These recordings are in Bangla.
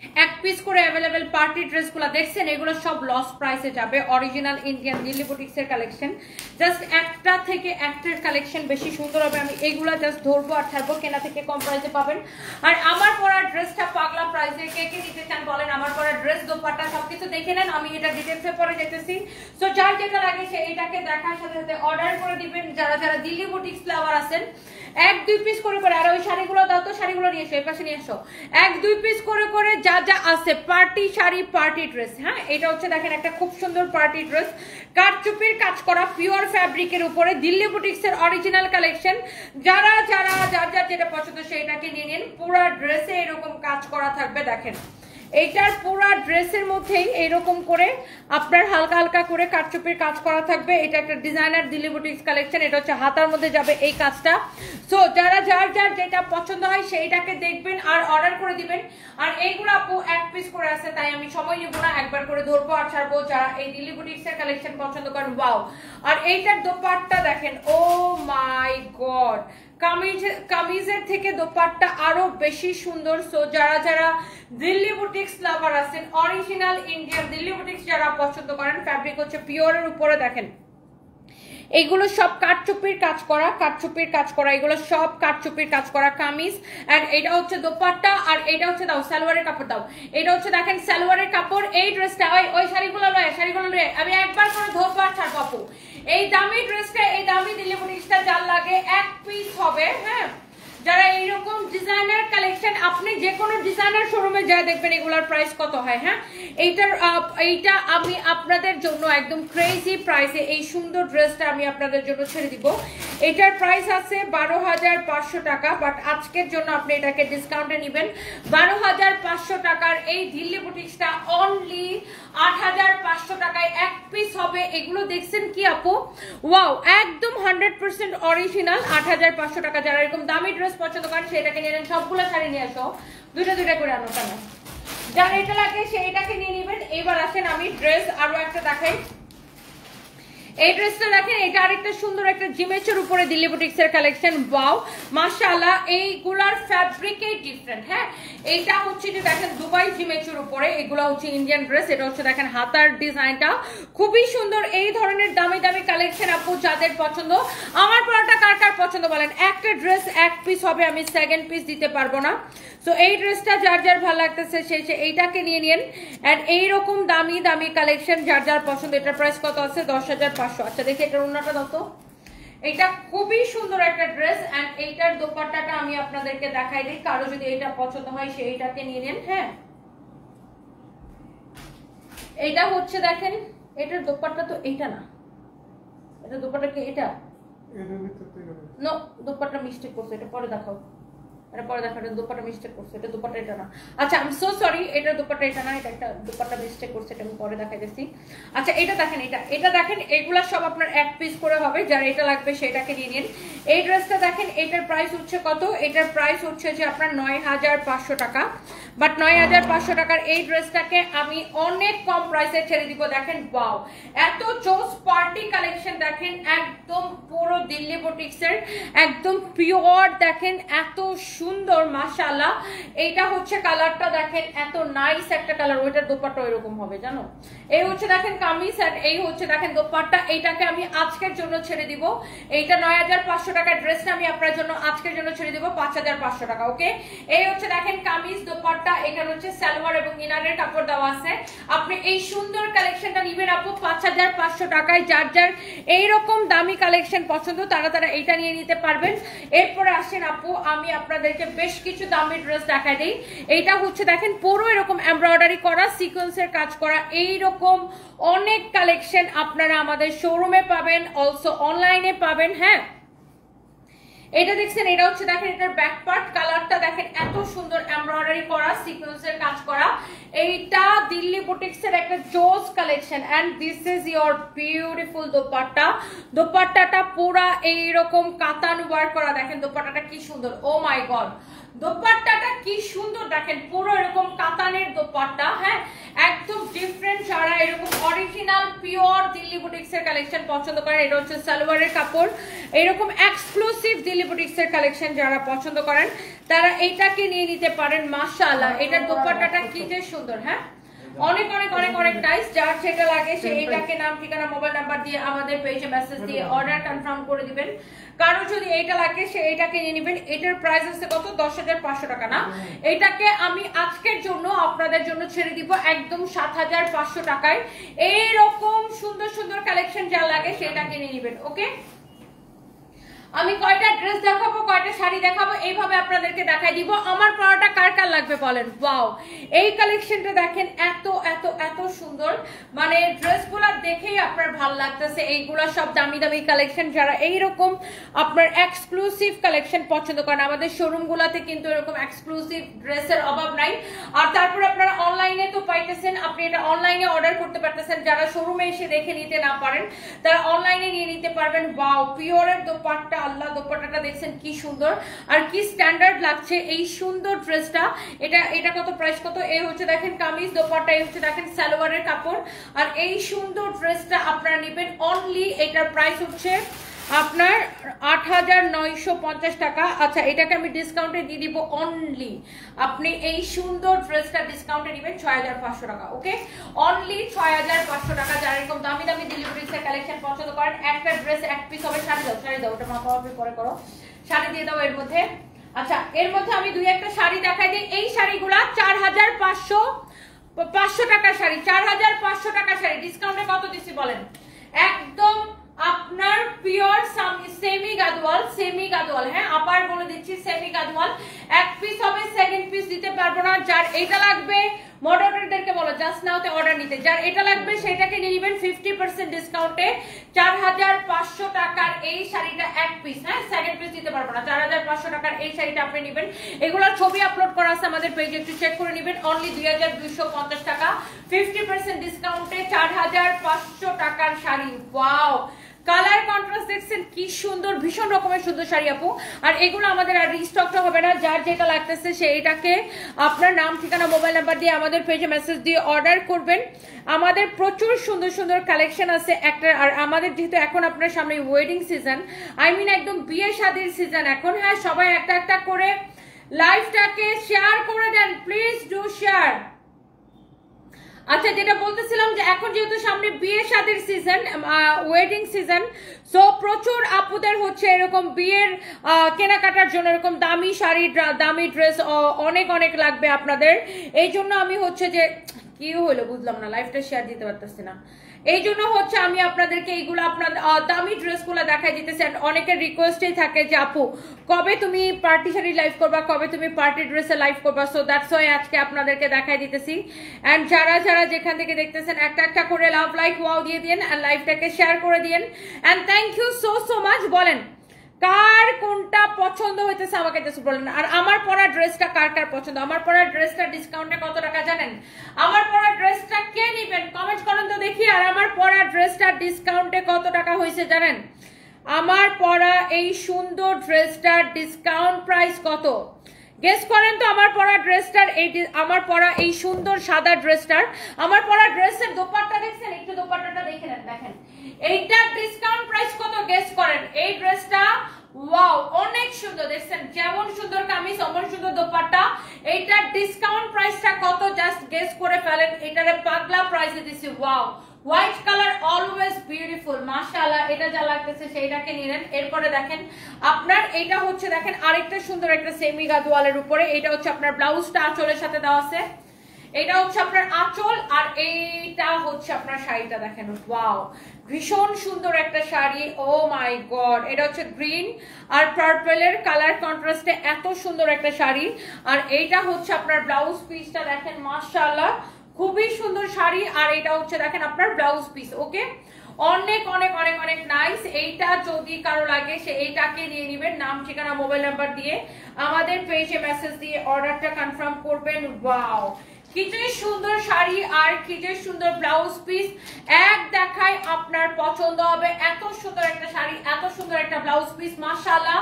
এক পিস করে अवेलेबल পার্টি ড্রেসগুলো দেখছেন, এগুলো সব লস প্রাইসে যাবে। অরিজিনাল ইন্ডিয়ান দিল্লি বুটিক্সের কালেকশন, জাস্ট একটা থেকে একটার কালেকশন বেশি সুন্দর হবে। আমি এইগুলা জাস্ট ধরবো আর ছাড়বো, কেনা থেকে কম প্রাইসে পাবেন। আর আমার পরা ড্রেসটা পাগলা প্রাইসে, কে কে নিতে চান বলেন? আমার পরা ড্রেস দোপাট্টা সবকিছু দেখে নেন, আমি এটা ডিটেলসে পরে যেতেছি। সো যার যেটা লাগে সে এটাকে দেখার সাথে সাথে অর্ডার করে দিবেন। যারা যারা দিল্লি বুটিক্স লাভার আছেন, এক দুই পিস করে করে, আর ওই শাড়িগুলো দাও তো, শাড়িগুলো নিয়ে এসো, এই পাশে নিয়ে এসো। এক দুই পিস করে করে যা যা আছে পার্টি শাড়ি, পার্টি ড্রেস। হ্যাঁ, এটা হচ্ছে দেখেন একটা খুব সুন্দর পার্টি ড্রেস, কারচুপির কাজ করা পিওর ফ্যাব্রিকের উপরে দিল্লি বুটিক্সের অরিজিনাল কালেকশন। যারা যারা যার যার যেটা পছন্দ সেটাকে নিয়ে নিন। পুরো ড্রেসে এরকম কাজ করা থাকবে, দেখেন এইটার পুরা ড্রেসের মধ্যেই এরকম করে আপনার হালকা হালকা করে কারচুপির কাজ করা থাকবে। এটা একটা ডিজাইনার দিল্লি বুটিক্স কালেকশন, এটা হচ্ছে হাতার মধ্যে যাবে এই কাজটা। সো যারা যার যার যেটা পছন্দ হয় সেইটাকে দেখবেন আর অর্ডার করে দিবেন। আর এইগুলো আপু এক পিস করে আছে, তাই আমি সময় নেব না, একবার করে ধরবো আর ছাড়বো। যারা এই দিল্লি বুটিক্সের কালেকশন পছন্দ করেন, ওয়াও। আর এইটার দোপাট্টা দেখেন, ও মাই গড, কামিজের থেকে দোপাট্টা আরো বেশি সুন্দর। সো যারা যারা দিল্লি বুটিক্স লাভার আছেন, অরিজিনাল ইন্ডিয়ান দিল্লি বুটিক্স যারা পছন্দ করেন, ফ্যাব্রিক হচ্ছে পিওরের উপরে, দেখেন এইগুলো সব কাঠচুপির কাজ করা, কাঠচুপির কাজ করা, এগুলো সব কাঠচুপির কাজ করা কামিজ। এন্ড এটা হচ্ছে দোপাট্টা, আর এটা হচ্ছে দাও সালোয়ারের কাপড় দাও, এটা হচ্ছে দেখেন সালোয়ারের কাপড়। এই ড্রেসটা ওই শাড়িগুলো লয়, শাড়িগুলো লয়, আমি একবার করে ধরবো আর ছাড়বো আপু। এই দামি ড্রেসটা, এই দামি দিল্লি বুটিক্সটা যার লাগে এক পিস হবে। হ্যাঁ, যারা এইরকম ডিজাইনার কালেকশন, আপনি যে কোনো ডিজাইনার শোরুমে যা দেখবেন এগুলোর প্রাইস কত হয়। হ্যাঁ, এইটা আমি আপনাদের জন্য একদম ক্রেজি প্রাইসে এই সুন্দর ড্রেসটা আমি আপনাদের জন্য ছেড়ে দিব। এটার প্রাইস আছে 12,500 টাকা, বাট আজকের জন্য আপনি এটাকে ডিসকাউন্টে নেবেন। 12,500 টাকার এই দিল্লি বুটিক্সটা অনলি 8,500 টাকায় এক পিস হবে। এগুলো দেখছেন কি আপু, ওয়াও, একদম 100% অরিজিনাল। 8,500 টাকা। যারা এরকম দামি ড্রেস পছন্দ করেন সেটাকে নিয়ে নেন। সবগুলো শাড়ি নিয়ে আসো, দুইটা দুইটা করে আনো কেন, যার এটা লাগে সেইটাকে নিয়ে নেবেন। এবার আসেন আমি ড্রেস আরো একটা দেখাই। এই ড্রেসটা দেখেন, এটা আরেকটা সুন্দর একটা জিমেচের উপরে দিল্লি বুটিক্সের কালেকশন, ওয়াও মাশাআল্লাহ। এইগুলার ফ্যাব্রিকই ডিফারেন্ট। হ্যাঁ, এইটা হচ্ছে যে দেখেন দুবাই জিমেচের উপরে, এগুলো হচ্ছে ইন্ডিয়ান ড্রেস। এটা হচ্ছে দেখেন হাতার ডিজাইনটা খুবই সুন্দর। এই ধরনের দামি দামি কালেকশন আপু যাদের পছন্দ, আমার পরাটা কার কার পছন্দ বলেন? একটা ড্রেস এক পিস হবে, আমি সেকেন্ড পিস দিতে পারবো না। সো এই ড্রেসটা যার যার ভালো লাগতেছে সে এইটাকে নিয়ে নিন। এন্ড এইরকম দামি দামি কালেকশন যার যার পছন্দ। এটার প্রাইস কত আছে? 10,500। আচ্ছা দেখি এটার ওন্নাটা দাও তো। এটা খুবই সুন্দর একটা ড্রেস। এন্ড এইটার দোপাট্টাটা আমি আপনাদেরকে দেখাই দিই, কারো যদি এটা পছন্দ হয় সে এইটাকে নিয়ে নেন। হ্যাঁ, এটা হচ্ছে দেখেন, এটার দোপাট্টা তো এইটা না, এটা দোপাট্টা কি এটা? নো, দোপাট্টা মিস্টেক করছে, এটা পরে দেখাও, এটা পরে দেখো। এটা দোপাট্টা মিস্টেক করছে, এটা দোপাট্টা এটা না। আচ্ছা আই এম সো সরি, এটা দোপাট্টা এটা না, এটা একটা দোপাট্টা মিস্টেক করছে, এটা আমি পরে দেখাই দিচ্ছি। আচ্ছা এটা দেখেন, এটা দেখেন, এগুলা সব আপনার এক পিস করে হবে। যার এটা লাগবে সেটাকে নিয়ে নিন। এই ড্রেসটা দেখেন, এটার প্রাইস হচ্ছে কত? এটার প্রাইস হচ্ছে যে আপনার 9,500 টাকা। বাট 9,500 টাকার এই ড্রেসটাকে আমি অনেক কম প্রাইসে ছেড়ে দিব। দেখেন ওয়াও, এত চোস পার্টি কালেকশন দেখেন, একদম পুরো দিল্লি বুটিক্সের একদম পিওর। দেখেন এত সুন্দর মাশাআল্লাহ। এইটা হচ্ছে কালারটা দেখেন, এত নাইস একটা কালার। ওইটার দোপাট্টা এরকম হবে জানো। এই হচ্ছে দেখেন কামিজ, আর এই হচ্ছে দেখেন দোপাট্টা। এইটাকে আমি আজকের জন্য ছেড়ে দিব। এইটা 9,500 টাকার ড্রেসটা আমি আপনার জন্য আজকের জন্য ছেড়ে দিব 5,500 টাকা। ওকে, এই হচ্ছে দেখেন কামিজ, দোপাট্টা, এখানে হচ্ছে সালোয়ার এবং ইনারের কাপড় দেওয়া আছে। আপনি এই সুন্দর কালেকশনটা নিবেন আপু 5,500 টাকায়। যার যার এইরকম দামি কালেকশন পছন্দ তারা তারা এইটা নিয়ে নিতে পারবেন। এরপরে আসেন আপু, আমি আপনাদেরকে বেশ কিছু দামি ড্রেস দেখাই দিই। এইটা হচ্ছে দেখেন পুরো এরকম এমব্রয়ডারি করা, সিকোয়েন্সের কাজ করা, এইরকম অনেক কালেকশন আপনারা আমাদের শোরুমে পাবেন, অলসো অনলাইনে পাবেন। হ্যাঁ, এটা দেখছেন, এটা হচ্ছে দেখেন এটার ব্যাক পার্ট, কালারটা দেখেন এত সুন্দর এমব্রয়ডারি করা, সিকোয়েন্সের কাজ করা। এইটা দিল্লি বুটিক্সের একটা জোস collection. And this is your beautiful dupatta. দোপাট্টাটা পুরা এইরকম কাতান ওয়ার্ক করা। দেখেন দোপাট্টাটা কি সুন্দর, ও মাই গড, দোপাট্টাটা কি সুন্দর দেখেন, পুরো এরকম কাতানের দোপাট্টা। হ্যাঁ, একদম ডিফারেন্ট। যারা এরকম অরিজিনাল পিওর দিল্লি বুটিক্সের কালেকশন পছন্দ করেন, এটা হচ্ছে সালোয়ারের কাপড়, এরকম এক্সক্লুসিভ দিল্লি বুটিক্সের কালেকশন যারা পছন্দ করেন তারা এইটাকে নিয়ে নিতে পারেন। মাশাআল্লাহ, এটার দোপাট্টাটা কি যে সুন্দর। হ্যাঁ, অনেক অনেক অনেক অনেক নাইস। যার যেটা লাগে সে এইটাকে নাম ঠিকানা মোবাইল নাম্বার দিয়ে আমাদের পেজে মেসেজ দিয়ে অর্ডার কনফার্ম করে দিবেন। কারো যদি এইটা লাগে সে এইটাকে নিয়ে নেবেন। এটার প্রাইস আছে কত? 10,500 টাকা না? এটাকে আমি আজকের জন্য আপনাদের জন্য ছেড়ে দিব একদম 7,500 টাকায়। এইরকম সুন্দর সুন্দর কালেকশন যা লাগে সেটাকে নিয়ে নেবেন। ওকে, আমি কয়টা ড্রেস দেখাবো, কয়টা শাড়ি দেখাবো, এইভাবে আপনাদেরকে দেখাই দিব। আমার পরাটা কার কার লাগবে বলেন? ওয়াও, এই কালেকশনটা দেখেন, এত এত এত সুন্দর, মানে ড্রেসগুলো দেখেই আপনার ভালো লাগতেছে। এইগুলা সব দামি দামি কালেকশন। যারা এইরকম আপনার এক্সক্লুসিভ কালেকশন পছন্দ করেন, আমাদের শোরুমগুলোতে কিন্তু এরকম এক্সক্লুসিভ ড্রেসের অভাব নাই। আর তারপর আপনারা অনলাইনে তো পাইতেছেন, আপনি এটা অনলাইনে অর্ডার করতে পারতেছেন। যারা শোরুমে এসে দেখে নিতে না পারেন তারা অনলাইনে নিয়ে নিতে পারবেন। ওয়াও, পিওরের দোপাট্টা, আল্লাহ দোপাট্টাটা দেখছেন কি সুন্দর আর কি স্ট্যান্ডার্ড লাগছে এই সুন্দর ড্রেসটা। এটা কত প্রাইস কত? এই হচ্ছে দেখেন কামিজ, দোপাট্টা, এই হচ্ছে দেখেন সালোয়ারের কাপড়। আর এই সুন্দর ড্রেসটা আপনারা নেবেন অনলি, এটার প্রাইস হচ্ছে আপনার 8,950 টাকা। আচ্ছা, এটাকে আমি ডিসকাউন্টে দিয়ে দিব অনলি, আপনি এই সুন্দর ড্রেসটা ডিসকাউন্টে নেবেন 6,500 টাকা। ওকে, অনলি 6,500 টাকা। যারা এরকম দামি দামি ডেলিভারিসের কালেকশন পছন্দ করেন, একটা ড্রেস এক পিস হবে। শাড়ি দাও, শাড়ি দাও, ওটা মাপা মাপি পরে করো, শাড়ি দিয়ে দাও এর মধ্যে। আচ্ছা, এর মধ্যে আমি দুই একটা শাড়ি দেখাই দিই। এই শাড়িগুলা 4,500 টাকার শাড়ি, 4,500 টাকার শাড়ি। ডিসকাউন্টে কত দিচ্ছি বলেন? একদম আপনার pure semi Gadwal, semi Gadwal. হ্যাঁ, আবার বলে দিচ্ছি সেমি গাদওয়াল। এক পিস হবে, সেকেন্ড পিস দিতে পারবো না। যার এটা লাগবে মডারেটরদেরকে বলো জাস্ট নাওতে অর্ডার নিতে। যার এটা লাগবে সেটাকে নিয়ে নেবেন 50% ডিসকাউন্টে। 4,500 টাকার এই শাড়িটা এক পিস। হ্যাঁ, সেকেন্ড পিস দিতে পারবো না। 4,500 টাকার এই শাড়িটা আপনি নেবেন। এগুলোর ছবি আপলোড করা আছে আমাদের পেজে, একটু চেক করে নেবেন। অনলি 2,250 টাকা 50% ডিসকাউন্টে 4,500 টাকার শাড়ি। ওয়াও, কালার কন্ট্রাস্ট দেখছেন কি সুন্দর, ভীষণ রকমের সুন্দর শাড়ি আপু। আর এগুলো আমাদের আর রিস্টকটা হবে না। যার যেটা লাগতেছে সেইটাকে আপনার নাম ঠিকানা মোবাইল নাম্বার দিয়ে আমাদের পেজে মেসেজ দিয়ে অর্ডার করবেন। আমাদের প্রচুর সুন্দর সুন্দর কালেকশন আছে একটা। আর আমাদের যেহেতু এখন আপনার সামনে ওয়েডিং সিজন, আই মিন একদম বিয়ে শাদির সিজন এখন। হ্যাঁ, সবাই একটা একটা করে লাইভটাকে শেয়ার করে দেন, প্লিজ ডু শেয়ার। আচ্ছা, যেটা বলতেছিলাম যে এখন যেহেতু সামনে বিয়ে শাদির সিজন, ওয়েডিং সিজন, সো প্রচুর আপুদের হচ্ছে এরকম বিয়ের কেনাকাটার জন্য এরকম দামি শাড়ি, দামি ড্রেস অনেক অনেক লাগবে আপনাদের। এই জন্য আমি হচ্ছে যে কি হলো বুঝলাম না, লাইভটা শেয়ার দিতে পারতেছি না। এই জন্য হচ্ছে আমি আপনাদেরকে এইগুলো আপনার দামি ড্রেসগুলো দেখাই দিতেছি। অনেকের রিকোয়েস্টেই থাকে যে আপু কবে তুমি পার্টি শাড়ি লাইভ করবা, কবে তুমি পার্টি ড্রেসে লাইভ করবা। সো দ্যাটস ওয়াই আজকে আপনাদেরকে দেখাই দিতেছি। অ্যান্ড যারা যারা যেখান থেকে দেখতেছেন একটা একটা করে লাভ লাইক ওয়াও দিয়ে দিন, অ্যান্ড লাইভটাকে শেয়ার করে দিন। And thank you so so much. বলেন কার কোনটা পছন্দ হইতেছে আমাকে জাস্ট বলেন। আর আমার পরা ড্রেসটা কার কার পছন্দ? আমার পরা ড্রেসটা ডিসকাউন্টে কত টাকা জানেন? আমার পরা ড্রেসটা কে নেবেন কমেন্ট করেন তো দেখি। আর আমার পরা ড্রেসটা ডিসকাউন্টে কত টাকা হয়েছে জানেন? আমার পরা এই সুন্দর ড্রেসটার ডিসকাউন্ট প্রাইস কত গেস করেন তো। আমার পরা ড্রেসটার আমার পরা এই সুন্দর সাদা ড্রেসটার, আমার পরা ড্রেসের দোপাট্টা দেখছেন? একটু দোপাট্টাটা দেখে নেন, দেখেন এইটার ডিসকাউন্ট প্রাইস কত গেস করেন। এই ড্রেসটা ওয়াও অনেক সুন্দর, দেখছেন যেমন সুন্দর কামিজ অমন সুন্দর দোপাট্টা। এইটার ডিসকাউন্ট প্রাইসটা কত জাস্ট গেস করে ফেলেন। এটারে পাগলা প্রাইসে দিছি। Wow, white colour always beautiful, মাশাআল্লাহ। এটা যা লাগতেছে সেইটাকে নিলেন। এরপরে দেখেন আপনার এটা হচ্ছে দেখেন আরেকটা সুন্দর একটা সেমি গাদওয়ালের উপরে। এটা হচ্ছে আপনার ব্লাউজটা আঁচলের সাথে দেওয়া আছে। এটা হচ্ছে আপনার আঁচল, আর এইটা হচ্ছে আপনার শাড়িটা দেখেন। ওয়াও, ভীষণ সুন্দর একটা শাড়ি। ও মাই গড, এটা হচ্ছে গ্রিন আর পার্পলের কালার কন্ট্রাস্টে এত সুন্দর একটা শাড়ি। আর এইটা হচ্ছে আপনার ব্লাউজ পিসটা দেখেন, মাশাআল্লাহ খুবই সুন্দর শাড়ি। আর এটা হচ্ছে দেখেন আপনার ব্লাউজ পিস। ওকে, অনেক অনেক অনেক অনেক নাইস। এইটা যদি কারো লাগে সে এইটাকে নিয়ে নেবেন, নাম ঠিকানা মোবাইল নাম্বার দিয়ে আমাদের পেজে মেসেজ দিয়ে অর্ডারটা কনফার্ম করবেন। ওয়াও, কি যে সুন্দর শাড়ি আর কি যে সুন্দর ব্লাউজ পিস, এক দেখায় আপনার পছন্দ হবে। এত সুন্দর একটা শাড়ি, এত সুন্দর একটা ব্লাউজ পিস, মাশাআল্লাহ।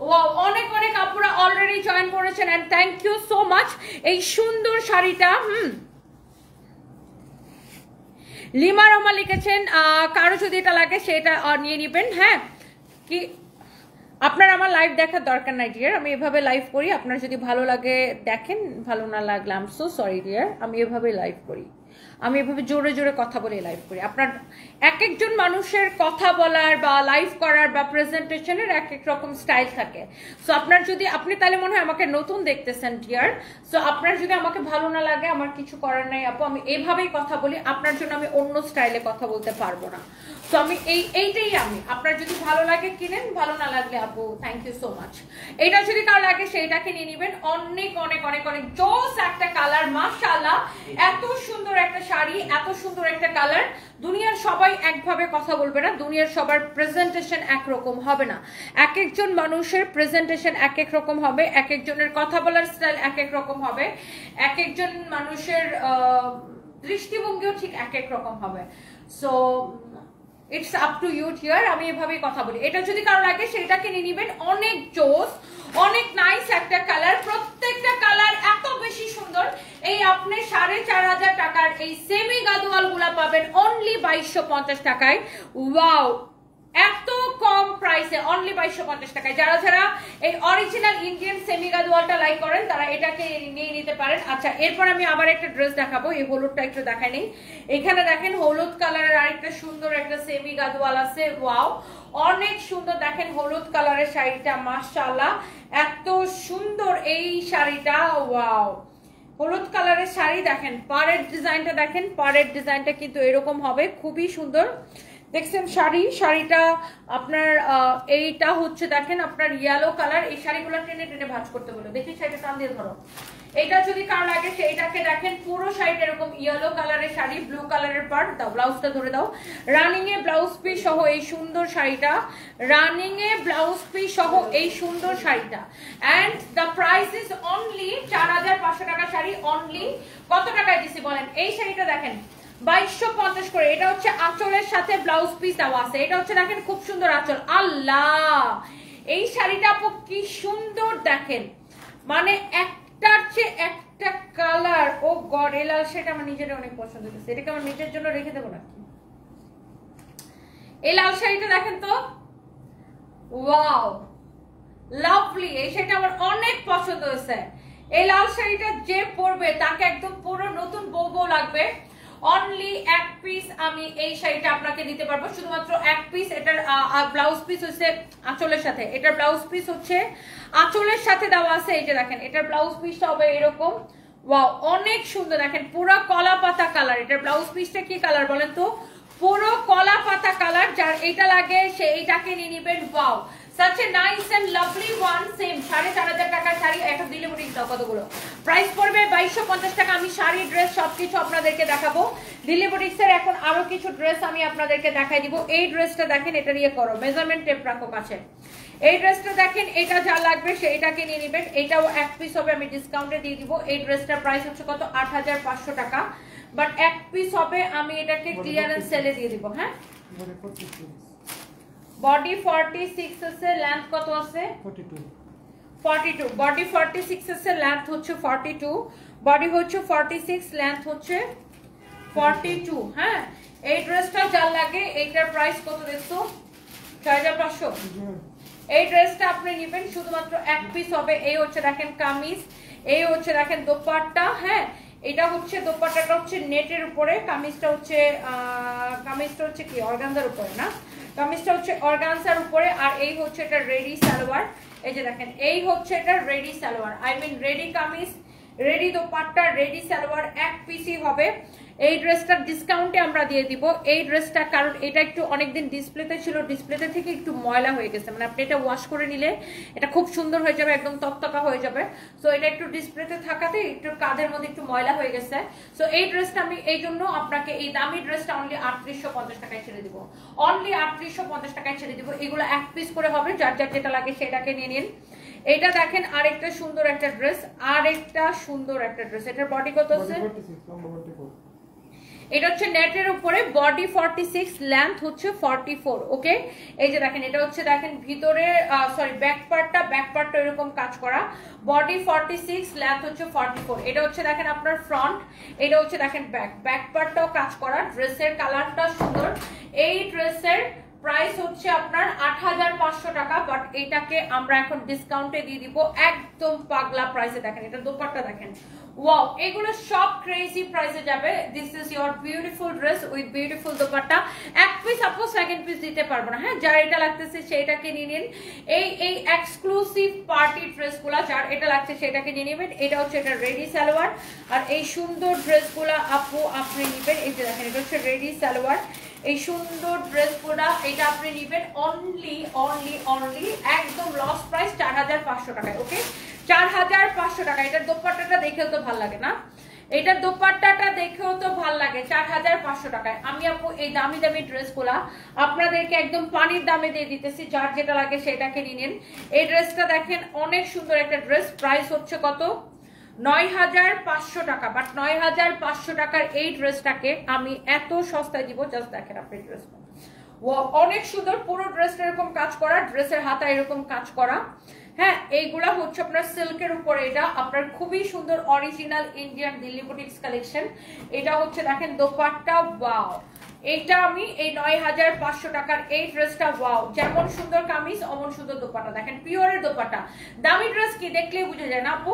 ওয়াও, অনেক অনেক আপুরা অলরেডি জয়েন করেছেন and thank you so much. এই সুন্দর শাড়িটা লিমা রহমান লিখেছেন কারো যদি এটা লাগে সেটা নিয়ে নেবেন। হ্যাঁ, কি আপনার আমার লাইভ দেখার দরকার নাই ডিয়ার, আমি এভাবে লাইভ করি, আপনার যদি ভালো লাগে দেখেন, ভালো না লাগলে I am so sorry dear, আমি এভাবে লাইভ করি, আমি এভাবে জোরে জোরে কথা বলে লাইভ করি। আপনার এক একজন মানুষের কথা বলার বা লাইভ করার বা প্রেজেন্টেশনের এক এক রকম স্টাইল থাকে। সো আপনার যদি, আপনি তাহলে মনে হয় আমাকে নতুন দেখতেছেন ডিয়ার, সো আপনার যদি আমাকে ভালো না লাগে আমার কিছু করার নাই আপু, আমি এভাবেই কথা বলি, আপনার জন্য আমি অন্য স্টাইলে কথা বলতে পারবো না। সো আমি এইটাই আমি, আপনার যদি ভালো লাগে কিনেন, ভালো না লাগলে আপু থ্যাংক ইউ সো মাচ। এটা যদি কারো লাগে সেইটাকে নিয়ে নেবেন। অনেক অনেক অনেক অনেক জোস একটা কালার, মাশাআল্লাহ, এত সুন্দর একটা শাড়ি, এত সুন্দর একটা কালার। দুনিয়ার সবাই একভাবে কথা বলবে না, দুনিয়ার সবার প্রেজেন্টেশন একরকম হবে না, এক একজন মানুষের প্রেজেন্টেশন এক এক রকম হবে, এক একজনের কথা বলার স্টাইল এক এক রকম হবে, এক একজন মানুষের দৃষ্টিভঙ্গিও ঠিক এক এক রকম হবে। So it's up to you here, আমি এভাবেই কথা বলি। এটা যদি কারো লাগে সেটাকে নিয়ে নিবেন। অনেক জোস, অনেক নাইস একটা কালার, প্রত্যেকটা কালার এত বেশি সুন্দর। এই আপনি 4500 টাকার এই সেমি গাদোয়াল গুলা পাবেন অনলি 2250 টাকায়। ওয়াও, এত কম প্রাইসে অনলি 2250 টাকায়। যারা যারা এই অরিজিনাল ইন্ডিয়ান সেমি গাদোয়ালটা লাইক করেন তারা এটাকে নিয়ে নিতে পারেন। আচ্ছা, এরপর আমি আবার একটা ড্রেস দেখাবো, এই হলুদটা একটু দেখাই নেই। এখানে দেখেন হলুদ কালারের আরেকটা সুন্দর একটা সেমি গাদোয়াল আছে। ওয়াও, অনেক সুন্দর, দেখেন হলুদ কালারের শাড়িটা, মাশাআল্লাহ এত সুন্দর এই শাড়িটা। ওয়াও, হলুদ কালারের শাড়ি, দেখেন পাড়ের ডিজাইনটা, দেখেন পাড়ের ডিজাইনটা কিন্তু এরকম হবে, খুবই সুন্দর। দেখছেন শাড়িটা আপনার এইটা হচ্ছে দেখেন আপনার ইয়েলো কালার। এই শাড়িগুলো টেনে টেনে ভাঁজ করতে বলো, দেখি শাড়িটা টান দিয়ে ধরো। এটা যদি কারো লাগে সেইটাকে দেখেন পুরো শাড়িটা এরকম ইয়েলো কালারের শাড়ি, ব্লু কালারের পার্ট দাও, ব্লাউজটা ধরে দাও, রানিং এ ব্লাউজ পিস সহ এই সুন্দর শাড়িটা, রানিং এ ব্লাউজ পিস সহ এই সুন্দর শাড়িটা। And the price is only 4500 taka sari. Only কত টাকায় দিছি বলেন? এই শাড়িটা দেখেন 2250 করে। এটা হচ্ছে আঁচলের সাথে ব্লাউজ পিস দেওয়া আছে। এটা হচ্ছে দেখেন খুব সুন্দর আঁচল। আল্লাহ, এই শাড়িটা আপু কি সুন্দর দেখেন, মানে একটার চেয়ে একটা কালার। ও গড, এই লাল শাড়িটা আমার নিজের অনেক পছন্দ হয়েছে, এটাকে আমার নিজের জন্য রেখে দেবো নাকি? এই লাল শাড়িটা দেখেন তো, ওয়াও লাভলি, এই শাড়িটা আমার অনেক পছন্দ হয়েছে। এই লাল শাড়িটা যে পরবে তাকে একদম পুরো নতুন বউ বউ লাগবে। অনলি এক পিস আমি এই শাড়িটা আপনাকে দিতে পারবো, শুধুমাত্র এক পিস। এটার ব্লাউজ পিস হচ্ছে আঁচলের সাথে, এটার ব্লাউজ পিস হচ্ছে আঁচলের সাথে দেওয়া আছে। এই যে দেখেন এটার ব্লাউজ পিসটা হবে এরকম। ওয়াও, অনেক সুন্দর, দেখেন পুরো কলা পাতা কালার। এটার ব্লাউজ পিসটা কি কালার বলেন তো? পুরো কলা পাতা কালার। যার এটা লাগে সে এইটাকে নিয়ে নেবেন। Wow, such a nice and lovely one. same 4500 টাকার শাড়ি। একটা দিলে বুটিক দাও, কতগুলো প্রাইস পড়বে? 2250 টাকা। আমি শাড়ি, ড্রেস সবকিছু আপনাদেরকে দেখাবো। দিল্লি বুটিক্সের এখন আরো কিছু ড্রেস আমি আপনাদেরকে দেখাই দিব। এই ড্রেসটা দেখেন, এটা ইয়ে করো, মেজারমেন্ট টেপ রাখো কাছে। এই ড্রেসটা দেখেন, এটা যা লাগবে সেইটাকে নিয়ে নেবেন। এটাও এক পিস হবে, আমি ডিসকাউন্টে দিয়ে দিব। এই ড্রেসটার প্রাইস হচ্ছে কত? 8500 টাকা, বাট এক পিস হবে, আমি এটাকে ক্লিয়ারেন্স সেলে দিয়ে দিব। হ্যাঁ, বডি 46 আছে, লেন্থ কত আছে? 42। বডি 46 আছে, লেন্থ হচ্ছে 42। বডি হচ্ছে 46, লেন্থ হচ্ছে 42। হ্যাঁ, এই ড্রেসটা যার লাগে এইটার প্রাইস কত দেখছো? 6500। এই ড্রেসটা আপনি নেবেন, শুধুমাত্র এক পিস হবে। এই হচ্ছে দেখেন কামিজ, এই হচ্ছে দেখেন দোপাট্টা। হ্যাঁ, এটা হচ্ছে দোপাট্টাটা হচ্ছে নেটের উপরে, কামিজটা হচ্ছে কি অর্গানজার উপরে না, কামিজটা হচ্ছে অর্গানজার উপরে। আর এই হচ্ছে এটা রেডি সালোয়ার। এই যে দেখেন এই হচ্ছে এটা ready salwar, I mean ready kameez, ready dupatta, ready salwar, এক পিসই হবে। এই ড্রেসটার ডিসকাউন্টে আমরা দিয়ে দিব এই ড্রেসটা, কারণ এটা একটু অনেকদিন ডিসপ্লেতে ছিল, ডিসপ্লেতে থেকে একটু ময়লা হয়ে গেছে, মানে আপনি এটা ওয়াশ করে নিলে এটা খুব সুন্দর হয়ে যাবে, একদম তকতকা হয়ে যাবে। সো এটা একটু ডিসপ্লেতে থাকাতে একটু কাঁধের মধ্যে একটু ময়লা হয়ে গেছে। সো এই ড্রেসটা আমি এই জন্য আপনাকে এই দামি ড্রেসটা অনলি 3850 টাকায় ছেড়ে দিব, অনলি 3850 টাকায় ছেড়ে দিব। এগুলো এক পিস করে হবে, যার যার যেটা লাগে সেটাকে নিয়ে নিন। এটা দেখেন আরেকটা সুন্দর একটা ড্রেস, আরেকটা সুন্দর একটা ড্রেস। এটার বডি কত আছে? এটা হচ্ছে নেটের উপরে, বডি 46, লেন্থ হচ্ছে 44। ওকে, এই যে দেখেন এটা হচ্ছে দেখেন ভিতরে সরি ব্যাক পার্টটা এরকম কাজ করা, বডি 46, লেন্থ হচ্ছে 44। এটা হচ্ছে দেখেন আপনার ফ্রন্ট, এটা হচ্ছে দেখেন ব্যাক পার্টটাও কাজ করা। ড্রেসের কালারটা সুন্দর। এই ড্রেসের প্রাইস হচ্ছে আপনার 8500 টাকা, বাট এটাকে আমরা এখন ডিসকাউন্টে দিয়ে দিব একদম পাগলা প্রাইসে। দেখেন এটা দোপাট্টা দেখেন, ওয়াও, এগুলো সব ক্রেজি প্রাইসে যাবে। This is your beautiful dress with beautiful dupatta. এক পিস আপু সেকেন্ড পিস দিতে পারবো না, হ্যাঁ, যার এটা লাগতেছে সেইটাকে নিয়ে নিন। এই এক্সক্লুসিভ পার্টি ড্রেসগুলো যার এটা লাগছে সেটাকে নিয়ে নেবেন। এটা হচ্ছে এটা রেডি সালোয়ার, আর এই সুন্দর ড্রেসগুলো আপু আপনি নেবেন। এই যে দেখেন এটা হচ্ছে রেডি সালোয়ার, এই সুন্দর ড্রেসগুলো এটা আপনি নেবেন অনলি একদম লস প্রাইস 4500 টাকায়। ওকে, 4500 টাকা। এটার দোপাট্টাটা দেখেও তো ভালো লাগে না, এটার দোপাট্টাটা দেখেও তো ভালো লাগে। 4500 টাকায় আমি আপু এই দামি দামি ড্রেসগুলা আপনাদেরকে একদম পানির দামে দিয়ে দিতেছি। যার যেটা লাগে সেটাকে নিয়ে নিন। এই ড্রেসটা দেখেন অনেক সুন্দর একটা ড্রেস, প্রাইস হচ্ছে কত 9500 টাকা। বাট 9500 টাকার এই ড্রেসটাকে আমি এত সস্তায় দিব, জাস্ট দেখেন আপনি ড্রেসটা অনেক সুন্দর। পুরো ড্রেসটা এরকম কাজ করা, ড্রেসের হাতা এরকম কাজ করা, হ্যাঁ, এইগুলা হচ্ছে আপনার সিল্কের উপরে। এটা আপনার খুবই সুন্দর original Indian Delhi boutiques collection. এটা হচ্ছে দেখেন দোপাট্টা, ওয়াও, এইটা আমি এই 9500 টাকার এই ড্রেসটা, ওয়াও, যেমন সুন্দর কামিজ অমন সুন্দর দোপাট্টা। দেখেন পিওরের দোপাট্টা। দামি ড্রেস কি দেখলেই বুঝে যায় না আপু,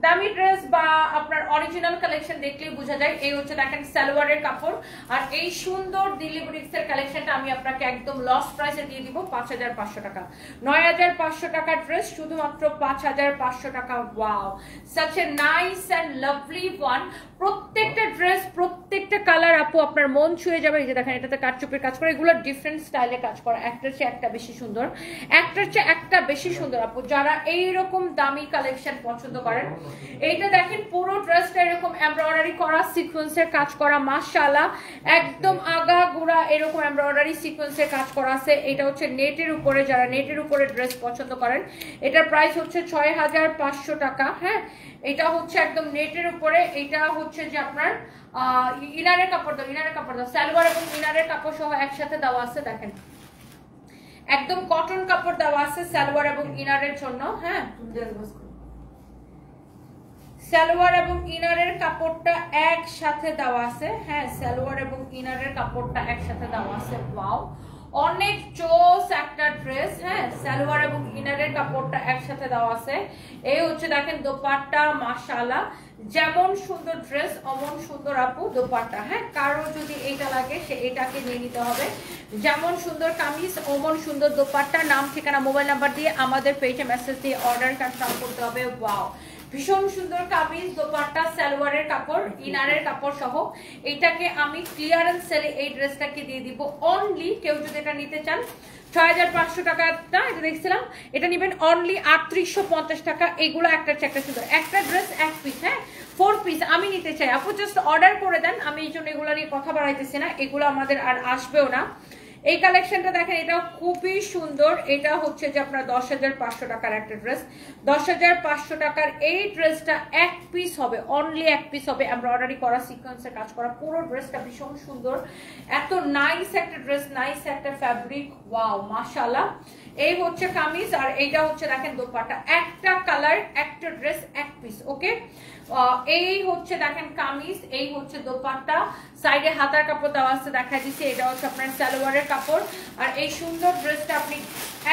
দামি ড্রেস বা আপনার অরিজিনাল কালেকশন দেখলেই বোঝা যায়। এই হচ্ছে দেখেন সালোয়ারের কাপড়, আর এই সুন্দর দিল্লি বুটিক্স এর কালেকশনটা আমি আপনাকে একদম লস প্রাইসে দিয়ে দিব 5500 টাকা। 9500 টাকার ড্রেস শুধুমাত্র 5500 টাকা। Wow, such a nice and lovely one. প্রত্যেকটা ড্রেস প্রত্যেকটা কালার আপু আপনার মন ছুঁয়ে যাবে। এই যে দেখেন এটাতে কাটচুপির কাজ করে, এগুলো ডিফারেন্ট স্টাইলে কাজ করা, একটার চেয়ে একটা বেশি সুন্দর, একটার চেয়ে একটা বেশি সুন্দর আপু। যারা এইরকম দামি কালেকশন পছন্দ করেন, এইটা দেখেন পুরো ড্রেসটা এরকম এমব্রয়ডারি করা, সিকোয়েন্সের কাজ করা, মাশাআল্লাহ, একদম আগা গোড়া এরকম এমব্রয়ডারি সিকোয়েন্সের কাজ করা আছে। এটা হচ্ছে নেটের উপরে, যারা নেটের উপরে ড্রেস পছন্দ করেন, এটার প্রাইস হচ্ছে 6500 টাকা। হ্যাঁ, এটা হচ্ছে একদম নেটের উপরে। এটা হচ্ছে যে আপনার ইনারের কাপড় দাও, সালোয়ার এবং ইনারের কাপড় সহ একসাথে দেওয়া আছে। দেখেন একদম কটন কাপড় দেওয়া আছে সালোয়ার এবং ইনারের জন্য। হ্যাঁ, সালোয়ার এবং ইনারের কাপড়টা একসাথে দেওয়া আছে। হ্যাঁ, সালোয়ার এবং ইনারের কাপড়টা একসাথে দেওয়া আছে। ওয়াও, অনেক চোস একটা ড্রেস। হ্যাঁ, সালোয়ার এবং ইনারের কাপড়টা একসাথে দেওয়া আছে। এই হচ্ছে দেখেন দোপাট্টা, মাশাআল্লাহ, যেমন সুন্দর ড্রেস অমন সুন্দর আপু দোপাট্টা। হ্যাঁ, কারো যদি এটা লাগে সে এটাকে নিয়ে নিতে হবে। যেমন সুন্দর কামিজ অমন সুন্দর দোপাট্টা। নাম ঠিকানা মোবাইল নাম্বার দিয়ে আমাদের পেজে মেসেজ দিয়ে অর্ডার কনফার্ম করতে হবে। ওয়াও, ভীষণ সুন্দর কামিজ, দোপাট্টা, সালোয়ারের কাপড়, ইনারের কাপড় সহ। এটাকে আমি ক্লিয়ারেন্স সেলে এই ড্রেসটাকে দিয়ে দিব অনলি, কেউ যদি এটা নিতে চান 6500 টাকা। এটা দেখছিলাম, এটা নেবেন অনলি 3850 টাকা। এগুলো একটা সুন্দর একটা ড্রেস, এক পিস, হ্যাঁ 4 পিস আমি নিতে চাই আপু, জাস্ট অর্ডার করে দেন। আমি এই জন্য এগুলো নিয়ে কথা বাড়াইতেছি না, এগুলো আমাদের আর আসবেও না। এই কালেকশনটা দেখেন, এটা খুবই সুন্দর। এটা হচ্ছে যে আপনার 10500 টাকার একটা ড্রেস। 10500 টাকার এই ড্রেসটা এক পিস হবে, অনলি এক পিস হবে, এমব্রয়ডারি করা, সিকোয়েন্সের কাজ করা। পুরো ড্রেসটা ভীষণ সুন্দর, এত নাইস একটা ড্রেস, নাইস একটা ফ্যাব্রিক। ওয়াও, মাশাআল্লাহ। এই হচ্ছে কামিজ, আর এইটা হচ্ছে দেখেন দোপাট্টা। একটা কালার, একটা ড্রেস, এক পিস। ওকে, এই হচ্ছে দেখেন কামিজ, এই হচ্ছে দোপাট্টা, সাইডে হাতার কাপড় দেওয়া আছে, দেখা দিচ্ছে। এটা হচ্ছে আপনার সালোয়ারের কাপড়, আর এই সুন্দর ড্রেসটা আপনি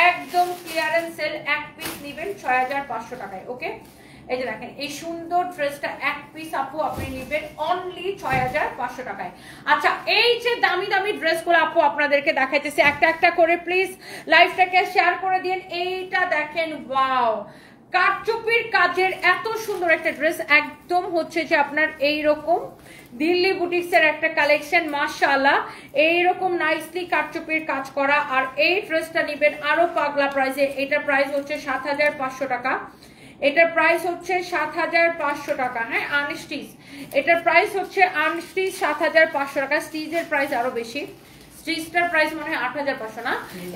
একদম ক্লিয়ারেন্স সেল এক পিস নেবেন 6500 টাকায়। ওকে, এই যে দেখেন এই সুন্দর ড্রেসটা এক পিস আপু আপনি নেবেন অনলি 6500 টাকায়। আচ্ছা, এই যে দামি দামি ড্রেসগুলো আপু আপনাদেরকে দেখাইতেছি একটা একটা করে, প্লিজ লাইভটাকে শেয়ার করে দিন। এইটা দেখেন, ওয়াও, কাটচুপির কাজের এত সুন্দর একটা ড্রেস, একদম হচ্ছে যে আপনার এইরকম দিল্লি বুটিক্সের একটা কালেকশন, মাশাআল্লাহ, এইরকম নাইসলি কাটচুপির কাজ করা। আর এই ড্রেসটা নেবেন আরো পাগলা প্রাইসে। এটার প্রাইস হচ্ছে 7500 টাকা। এটার প্রাইস হচ্ছে 7500 টাকা। হ্যাঁ, আনস্টিচ, এটার প্রাইস হচ্ছে আনস্টিচ 7500 টাকা। স্টিচের প্রাইস আরো বেশি, স্টিচটার প্রাইস মনে হয় 8500 না।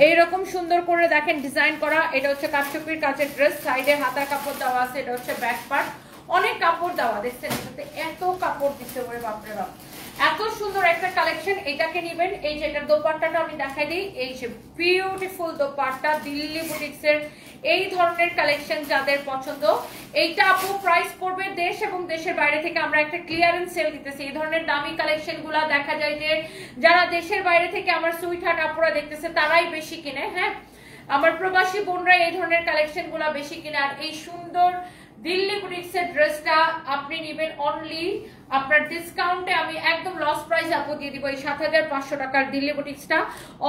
এইরকম সুন্দর করে দেখেন ডিজাইন করা। এটা হচ্ছে কাটচুপির কাজের ড্রেস, সাইডে হাতার কাপড় দেওয়া আছে। এটা হচ্ছে ব্যাক পার্ট, অনেক কাপড় দেওয়া, দেখছেন এটাতে এত কাপড় দিচ্ছে, ওরে বাপরে বাপ। এত সুন্দর একটা কালেকশন, এটাকে নেবেন। এই যে এটার দোপাট্টাটা আমি দেখাই দিই, এই যে বিউটিফুল দোপাট্টা, দিল্লি বুটিক্সের এই ধরনের কালেকশন যাদের পছন্দ, এইটা আপু প্রাইস পড়বে দেশ এবং দেশের বাইরে থেকে আমরা একটা ক্লিয়ারেন্স সেল দিতেছি। এই ধরনের দামি কালেকশন গুলা দেখা যায় যে যারা দেশের বাইরে থেকে আমার সুইট হার্ট আপুরা দেখতেছে তারাই বেশি কিনে। হ্যাঁ, আমার প্রবাসী বোনরা এই ধরনের কালেকশন গুলা বেশি কিনে। আর এই সুন্দর দিল্লি বুটিক্সের ড্রেসটা আপনি নেবেন অনলি আপনার ডিসকাউন্টে, আমি একদম লস প্রাইস আপু দিয়ে দিব। এই 7500 টাকার দিল্লি বুটিক্সটা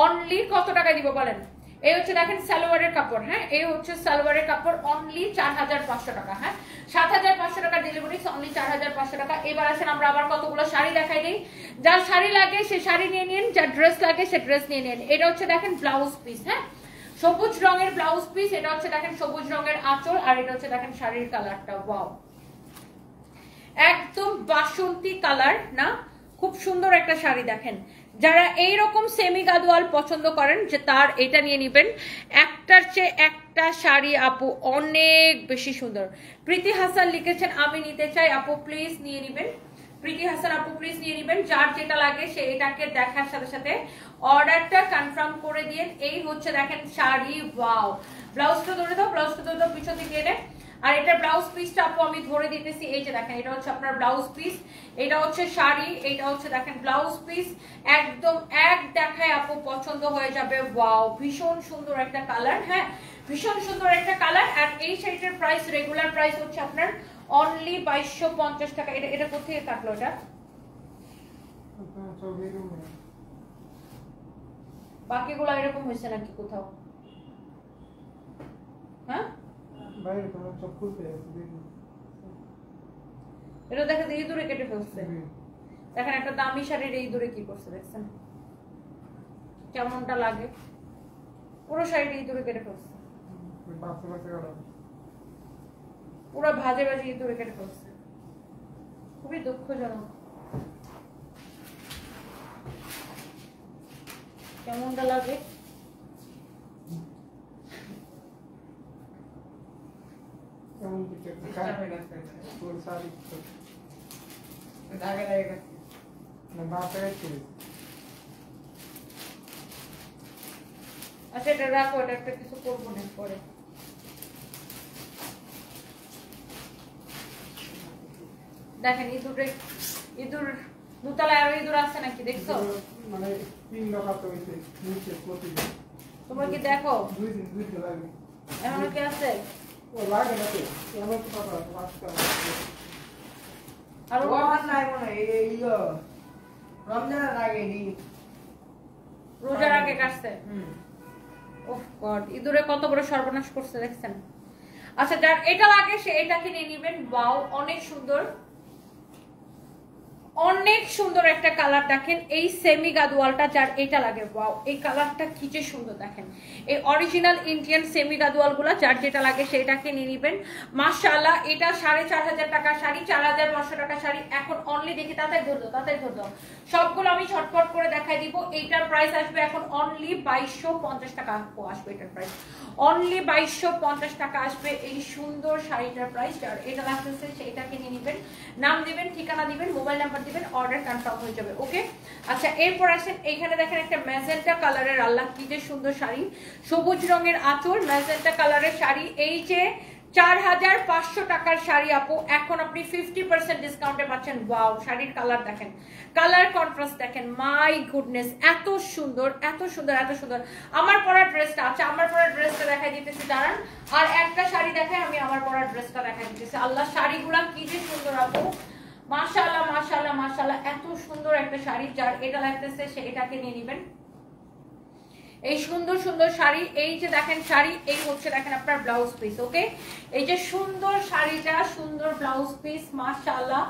অনলি কত টাকা দিব বলেন? এই হচ্ছে দেখেন সালোয়ারের কাপড়। হ্যাঁ, এই হচ্ছে সালোয়ারের কাপড়, অনলি 4500 টাকা। হ্যাঁ, 7500 টাকা দিল্লি বুটিক্স, অনলি 4500 টাকা। এবার আসেন আমরা আবার কতগুলো শাড়ি দেখাই দিই। যার শাড়ি লাগে সে শাড়ি নিয়ে নিন, যার ড্রেস লাগে সে ড্রেস নিয়ে নিন। এটা হচ্ছে দেখেন ব্লাউজ পিস। হ্যাঁ, সবুজ রঙের ব্লাউজ পিস, এটা হচ্ছে দেখেন সবুজ রঙের আঁচল, আর এটা হচ্ছে দেখেন শাড়ির কালারটা। ওয়াও, একদম বাসন্তী কালার না, খুব সুন্দর একটা শাড়ি। দেখেন যারা এইরকম সেমি গাদোয়াল পছন্দ করেন যে তার এটা নিয়ে নেবেন। একটার চেয়ে একটা শাড়ি আপু অনেক বেশি সুন্দর। প্রীতি হাসান লিখেছেন আমি নিতে চাই, আপু প্লিজ নিয়ে নেবেন। প্রীতি হাসান আপু প্লিজ নিয়ে নেবেন, যার যেটা লাগে সে এটাকে দেখার সাথে সাথে অর্ডারটা কনফার্ম করে দিন। এই হচ্ছে দেখেন শাড়ি। ওয়াও, ব্লাউজটা ধরে দাও, ব্লাউজটা ধরে দাও পিছন থেকে এনে। আর এটা ব্লাউজ পিসটা আপু আমি ধরে দিতেছি। এই যে দেখেন এটা হচ্ছে আপনার ব্লাউজ পিস, এটা হচ্ছে শাড়ি, এটা হচ্ছে দেখেন ব্লাউজ পিস। একদম এক দেখায় আপু পছন্দ হয়ে যাবে। ওয়াও, ভীষণ সুন্দর একটা কালার। হ্যাঁ, ভীষণ সুন্দর একটা কালার। আর এই শাড়িটার প্রাইস রেগুলার প্রাইস হচ্ছে আপনার অনলি 2250 টাকা। এটা এটা কোথায় কাটলো? এটা বাকিগুলো এরকম হয়েছে নাকি কোথাও? হ্যাঁ, এটা দেখেন এই দূরে কেটে ফেলছে। দেখেন একটা দামি শাড়ির এই দূরে কি করছে দেখছেন কেমনটা লাগে? পুরো শাড়ির এই দূরে কেটে ফেলছে, পুরো ভাজে ভাজে এই দূরে কেটে ফেলছে। খুবই দুঃখজনক। কেমনটা লাগে? আচ্ছা এটা রাখো, এটা একটা কিছু করবো না পরে। দেখেন ইঁদুরে, ইঁদুর দুতলায় আরো ইঁদুর আছে নাকি দেখছো? মানে তোমরা কি দেখো এমন কি আছে? আর রোজার আগে কাটছে। ওহ গড, ইঁদুরে কত বড় সর্বনাশ করছে দেখছেন। আচ্ছা যার এটা লাগে সে এটা কিনে নেবেন। ওয়াও, অনেক সুন্দর, অনেক সুন্দর একটা কালার। দেখেন এই সেমি গাদওয়ালটা যার এটা লাগে, ওয়াও এই কালারটা কি যে সুন্দর। দেখেন এই অরিজিনাল ইন্ডিয়ান সেমি গাদওয়াল গুলা যার যেটা লাগে সেটাকে নিয়ে নেবেন। মাশাআল্লাহ, এটা 4500 টাকা শাড়ি, 4500 টাকা শাড়ি। এখন অনলি দেখি, তাড়াতাড়ি ধরো তাড়াতাড়ি ধরো, সবগুলো আমি ঝটপট করে দেখাই দিব। এইটার প্রাইস আসবে এখন অনলি 2250 টাকা আসবে। এটার প্রাইস অনলি 2250 টাকা আসবে। এই সুন্দর শাড়িটার প্রাইস যার এটা লাগতেছে সেটাকে নিয়ে নেবেন। নাম দিবেন, ঠিকানা দিবেন, মোবাইল নাম্বার দিবেন, অর্ডার কনফার্ম হয়ে যাবে। ওকে, আচ্ছা এরপর আসেন এইখানে দেখেন একটা ম্যাজেন্টা কালারের, আল্লাহ কি যে সুন্দর শাড়ি, সবুজ রঙের আঁচল, ম্যাজেন্টা কালারের শাড়ি। এই যে 4500 টাকার শাড়ি আপু এখন আপনি 50% ডিসকাউন্টে পাচ্ছেন। ওয়াও, শাড়ির কালার দেখেন, কালার কন্ট্রাস্ট দেখেন, মাই গুডনেস, এত সুন্দর এত সুন্দর এত সুন্দর। আমার পরা ড্রেসটা, আচ্ছা আমার পরা ড্রেসটা দেখাই দিতেছি দাঁড়ান। আর একটা শাড়ি দেখাই, আমি আমার পরা ড্রেসটা দেখাই দিতেছি। আল্লাহ শাড়িগুলা কি যে সুন্দর আপু, মাশাআল্লাহ মাশাআল্লাহ মাশাআল্লাহ, এত সুন্দর একটা শাড়ি। যার এটা লাগতেছে সে এটাকে নিয়ে নেবেন। এই সুন্দর সুন্দর শাড়ি, এই যে দেখেন শাড়ি, এই হচ্ছে দেখেন আপনার ব্লাউজ পিস। ওকে, এই যে সুন্দর শাড়িটা, সুন্দর ব্লাউজ পিস, মাশাআল্লাহ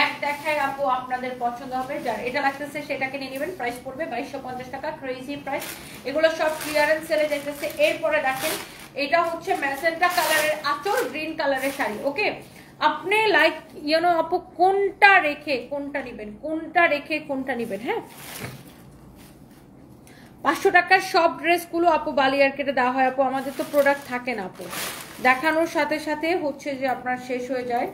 এক দেখায় আপু আপনাদের পছন্দ হবে। যার এটা লাগতেছে সেটাকে নিয়ে নেবেন। প্রাইস পড়বে 2250 টাকা, ক্রেজি প্রাইস। এগুলো সব ক্লিয়ারেন্স সেলে যাইতেছে। এরপরে দেখেন এটা হচ্ছে ম্যাজেন্টা কালারের আঁচল, গ্রিন কালারের শাড়ি। ওকে, আপনি লাইক ইউনো আপু কোনটা রেখে কোনটা নেবেন, কোনটা রেখে কোনটা নেবেন। হ্যাঁ, 500 টাকার সব ড্রেসগুলো আপু বালিয়ারকেটে দেওয়া হয় আপু, আমাদের তো প্রোডাক্ট থাকে না আপু, দেখানোর সাথে সাথে হচ্ছে যে আপনার শেষ হয়ে যায়।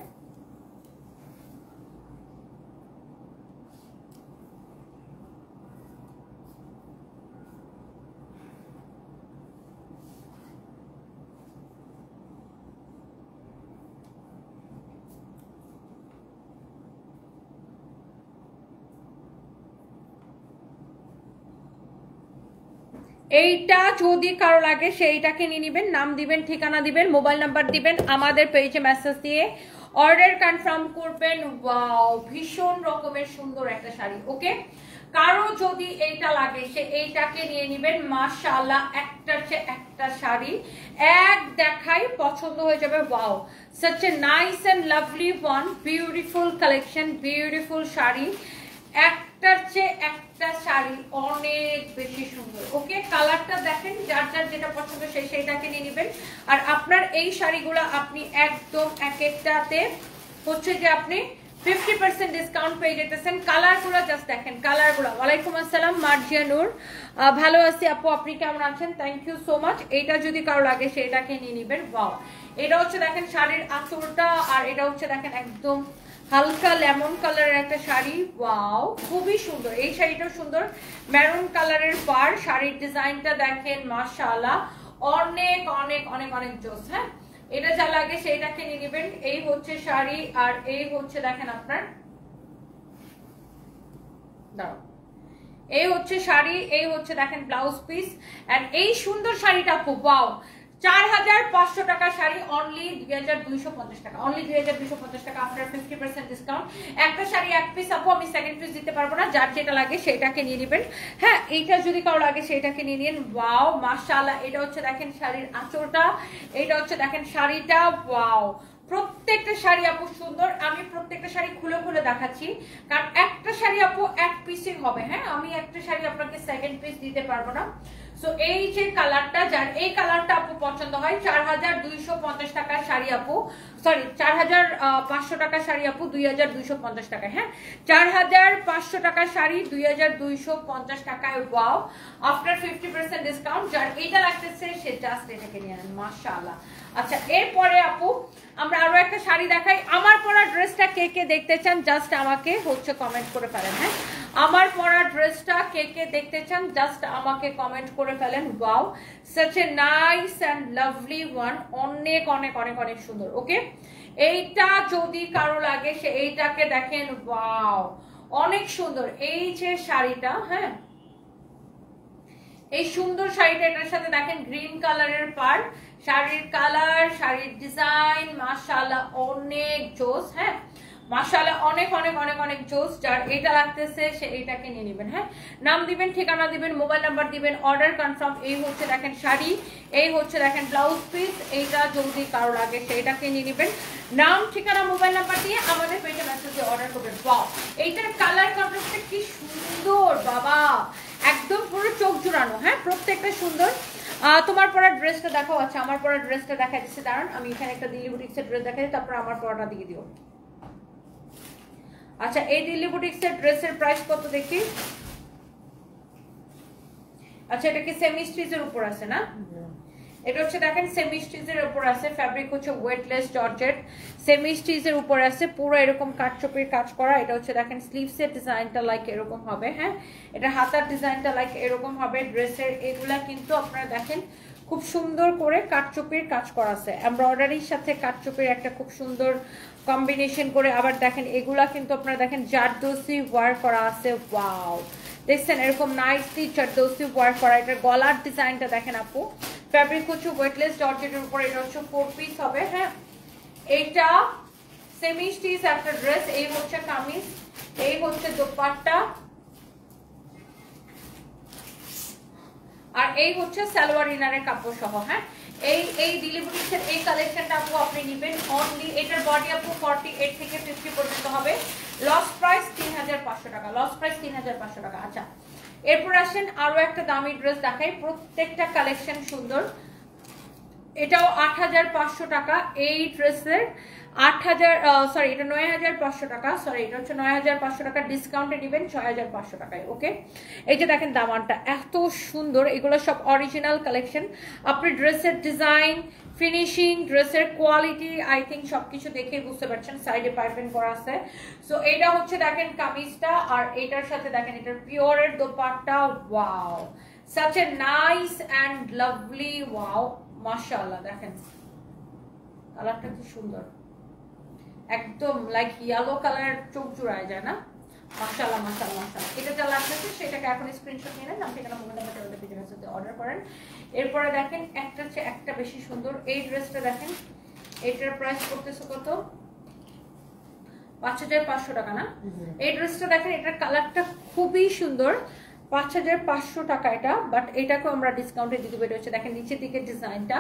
এইটা যদি কারো লাগে সেইটাকে নিয়ে নেবেন, নাম দিবেন, ঠিকানা দিবেন, মোবাইল নাম্বার দিবেন, আমাদের পেজে মেসেজ দিয়ে অর্ডার কনফার্ম করবেন। ওয়াও, ভীষণ রকমের সুন্দর একটা শাড়ি। ওকে, কারো যদি এইটা লাগে সে এইটাকে নিয়ে নেবেন। মাশাআল্লাহ, একটার চেয়ে একটা শাড়ি এক দেখাই পছন্দ হয়ে যাবে। Wow, such a nice and lovely one, beautiful collection, beautiful sari, একটার চেয়ে একটা শাড়ি অনেক বেশি সুন্দর। ওকে, কালারটা দেখেন, যার যার যেটা পছন্দ সেইটাকে নিয়ে নেবেন। আর আপনার এই শাড়িগুলো আপনি একদম এক একটাতে হচ্ছে যে আপনি 50% ডিসকাউন্ট পেয়ে যেতেছেন। কালারগুলো জাস্ট দেখেন, কালারগুলো। ওয়ালাইকুম আসসালাম মার্জিয়া নূর, ভালো আছি আপু, আপনি কেমন আছেন? Thank you so much. এইটা যদি কারো লাগে সেটাকে নিয়ে নেবেন। ওয়াও, এটা হচ্ছে দেখেন শাড়ির আঁচলটা, আর এটা হচ্ছে দেখেন একদম হালকা লেমন কালারের একটা শাড়ি। ওয়াও, খুবই সুন্দর। এই শাড়িটাও সুন্দর, মেরুন কালারের পার। শাড়ির ডিজাইনটা দেখেন, মাশাআল্লাহ, অনেক অনেক অনেক অনেক জোস। হ্যাঁ, এটা যা লাগে সেইটাকে নিয়ে নেবেন। এই হচ্ছে শাড়ি, আর এই হচ্ছে দেখেন আপনার, দাঁড়াও, এই হচ্ছে শাড়ি, এই হচ্ছে দেখেন ব্লাউজ পিস। এন্ড এই সুন্দর শাড়িটা খুব ওয়াও, 4500 টাকা শাড়ি, অনলি 2250 টাকা, অনলি 2250 টাকা আফটার 50% ডিসকাউন্ট। একটা শাড়ি এক পিস আপু, আমি সেকেন্ড পিস দিতে পারবো না, যার যেটা লাগে সেটাকে নিয়ে নেবেন। হ্যাঁ, এইটা যদি কারো লাগে সেটাকে নিয়ে নিন। ওয়াও, মাশাআল্লাহ, এটা হচ্ছে দেখেন শাড়ির আঁচলটা, এটা হচ্ছে দেখেন শাড়িটা। ওয়াও, প্রত্যেকটা শাড়ি আপু সুন্দর। আমি প্রত্যেকটা শাড়ি খুলে খুলে দেখাচ্ছি, কারণ একটা শাড়ি আপু এক পিসই হবে। হ্যাঁ, আমি একটা শাড়ি আপনাকে সেকেন্ড পিস দিতে পারবো না। সো এই যে কালারটা, যার এই কালারটা আপু পছন্দ হয়, 4250 টাকার শাড়ি আপু, সরি 4500 টাকার শাড়ি আপু 2250 টাকায়। হ্যাঁ, 4500 টাকার শাড়ি 2250 টাকায়। Wow, after 50% discount. যার এইটা লাগতেছে সে জাস্ট এটাকে নিয়ে নেন। মাশাআল্লাহ। আচ্ছা, এরপরে আপু আমরা আরো একটা শাড়ি দেখাই। আমার পরা ড্রেসটা কে কে দেখতে চান জাস্ট আমাকে হচ্ছে কমেন্ট করে ফেলেন। হ্যাঁ, আমার পরা ড্রেসটা কে কে দেখতে চান জাস্ট আমাকে কমেন্ট করে ফেলেন। Wow, such a nice and lovely one, অনেক অনেক অনেক অনেক সুন্দর। ওকে, এইটা যদি কারো লাগে সে এইটাকে দেখেন। ওয়াও, অনেক সুন্দর এই যে শাড়িটা। হ্যাঁ, এই সুন্দর শাড়িটা, এটার সাথে দেখেন গ্রিন কালারের পার। শাড়ির কালার, শাড়ির ডিজাইন, মাশাআল্লাহ অনেক জোস। হ্যাঁ, মাশাআল্লাহ অনেক অনেক অনেক অনেক জোস। যার এটা লাগতেছে সে এইটাকে নিয়ে নেবেন। হ্যাঁ, নাম দিবেন, ঠিকানা দিবেন, মোবাইল নাম্বার দিবেন, অর্ডার কনফার্ম। এই হচ্ছে দেখেন শাড়ি, এই হচ্ছে দেখেন ব্লাউজ পিস। এইটা যদি কারো লাগে সেইটাকে নিয়ে নেবেন। নাম, ঠিকানা, মোবাইল নাম্বার দিয়ে আমাদের পেজে মেসেজ দিয়ে অর্ডার করবেন। ওয়াও, এইটার কালার কন্ট্রাস্টটা কি সুন্দর বাবা, একদম পুরো চোখ জুড়ানো। হ্যাঁ, প্রত্যেকটা সুন্দর। তোমার পরা ড্রেসটা দেখো। আচ্ছা, আমার পরা ড্রেসটা দেখা দিচ্ছে, দাঁড়ান আমি এখানে একটা দিল্লি বুটিক্সের ড্রেস দেখাই, তারপর আমার পরাটা দিয়ে দিও। আচ্ছা, এই দিল্লি বুটিক্সের ড্রেসের প্রাইস কত দেখি। আচ্ছা, এটা কি সেমি স্টিচের উপর আছে না? এটা হচ্ছে দেখেন সেমি স্টিচের উপর আছে, ফ্যাব্রিক হচ্ছে ওয়েটলেস জর্জেট, সেমি স্টিচের উপর আছে, পুরো এরকম কাটচুপির কাজ করা। এটা হচ্ছে দেখেন স্লিভসের ডিজাইনটা লাইক এরকম হবে। হ্যাঁ, এটা হাতার ডিজাইনটা লাইক এরকম হবে। ড্রেসের এগুলা কিন্তু আপনারা দেখেন খুব সুন্দর করে কাটচুপির কাজ করা আছে, এমব্রয়ডারির সাথে কাটচুপির একটা খুব সুন্দর কম্বিনেশন করে। আবার দেখেন এগুলা কিন্তু আপনারা দেখেন জারদোসি ওয়ার করা আছে। ওয়াও, দেখছেন এরকম নাইসলি জারদোসি ওয়ার করা। এটার গলার ডিজাইনটা দেখেন আপু, ফ্যাব্রিক হচ্ছে ওয়েটলেস জর্জেটের উপর। এটা হচ্ছে 4 পিস হবে। হ্যাঁ, এইটা সেমি স্টিচ একটা ড্রেস। এই হচ্ছে কামিজ, এই হচ্ছে দোপাট্টা, আর এই হচ্ছে সালোয়ার ইনারের কাপড় সহ। হ্যাঁ, এই দিল্লি বুটিক্সের এই কালেকশনটা আপু আপনি নেবেন অনলি। এটার বডি আপু 48 থেকে 50 পর্যন্ত হবে। লস প্রাইস 3500 টাকা, লস প্রাইস 3500 টাকা। আচ্ছা, এরপর আসেন আরো একটা দামি ড্রেস দেখাই। প্রত্যেকটা কালেকশন সুন্দর। এটাও 8500 টাকা। এই ড্রেসের 8000, সরি এটা 9500 টাকা, সরি এটা হচ্ছে 9500 টাকা। ডিসকাউন্টে নেবেন 6500 টাকায়। ওকে, এই যে দেখেন দামানটা এত সুন্দর, এগুলো সব অরিজিনাল কালেকশন। আপনি ড্রেসের ডিজাইন, ফিনিশিং, ড্রেসের কোয়ালিটি আই থিঙ্ক সবকিছু দেখে বুঝতে পারছেন। সাইডে পাইপিং করা আছে। সো এটা হচ্ছে দেখেন কামিজটা, আর এটার সাথে দেখেন এটার পিওরের dupatta. Wow, such a nice and lovely, wow, মাশাআল্লাহ দেখেন কালারটা কি সুন্দর, একদম লাইক ইয়েলো কালার, চোখ জুড়ায় যায় না? মাশাআল্লাহ মাশাআল্লাহ মাশাআল্লাহ। এটা যা লাগতেছে সেটাকে এখন স্ক্রিনশট নিয়ে নেন, নাম ঠিকানা মোবাইল নাম্বার আমাদের পেজের সাথে অর্ডার করেন। এরপরে দেখেন একটা হচ্ছে একটা বেশি সুন্দর এই ড্রেসটা দেখেন, এটার প্রাইস করতেছে কত? 5500 টাকা না? এই ড্রেসটা দেখেন, এটার কালারটা খুবই সুন্দর, 5500 টাকা এটা, বাট এটাকেও আমরা ডিসকাউন্টে দিতে পেরে হচ্ছে দেখেন নিচের দিকে ডিজাইনটা।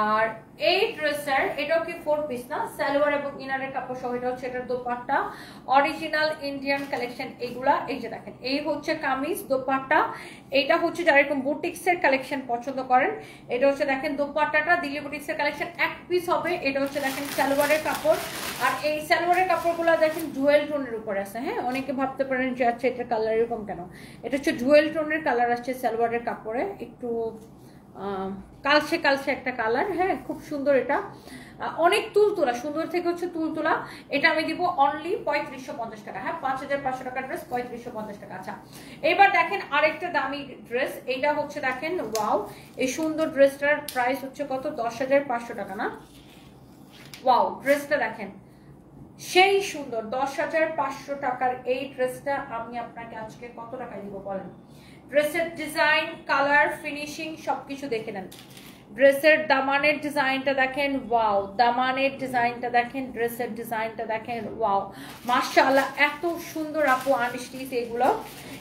আর এই ড্রেসের এটাও কি 4 পিস না, সালোয়ার এবং ইনারের কাপড় সহ, এটা হচ্ছে এটার দোপাট্টা, অরিজিনাল ইন্ডিয়ান কালেকশন এইগুলা। এই যে দেখেন এই হচ্ছে কামিজ, দোপাট্টা, এটা হচ্ছে যারা এরকম বুটিক্সের কালেকশন পছন্দ করেন, এটা হচ্ছে দেখেন দোপাট্টাটা দিল্লি বুটিক্সের কালেকশন এক পিস হবে। এটা হচ্ছে দেখেন সালোয়ারের কাপড়, আর এই সালোয়ারের কাপড়গুলো দেখেন জুয়েল টোনের উপরে আছে। হ্যাঁ, অনেকে ভাবতে পারেন যে আচ্ছা এটার কালার এরকম কেন, এটা হচ্ছে জুয়েল টোনের কালার আসছে সালোয়ারের কাপড়ে, একটু কালচে কালচে একটা কালার। হ্যাঁ, খুব সুন্দর, এটা অনেক তুলতুলা, সুন্দর থেকে হচ্ছে তুলতুলা। এটা আমি দিব অনলি 3550 টাকা। হ্যাঁ, 5500 টাকার ড্রেস 3550 টাকা। আচ্ছা, এবার দেখেন আরেকটা দামি ড্রেস, এইটা হচ্ছে দেখেন ওয়াও, এই সুন্দর ড্রেসটার প্রাইস হচ্ছে কত? 10500 টাকা না? ওয়াও, ড্রেসটা দেখেন সেই সুন্দর, 10500 টাকার এই ড্রেসটা আমি আপনাকে আজকে কত টাকায় দিব বলেন? ড্রেসের ডিজাইন, কালার, ফিনিশিং সবকিছু দেখে নেন। ড্রেসের দামানের ডিজাইনটা দেখেন, ওয়াও, দামানের ডিজাইনটা দেখেন, ড্রেসের ডিজাইনটা দেখেন, ওয়াও মাশাআল্লাহ, এত সুন্দর আপু আনস্টিচ এগুলো।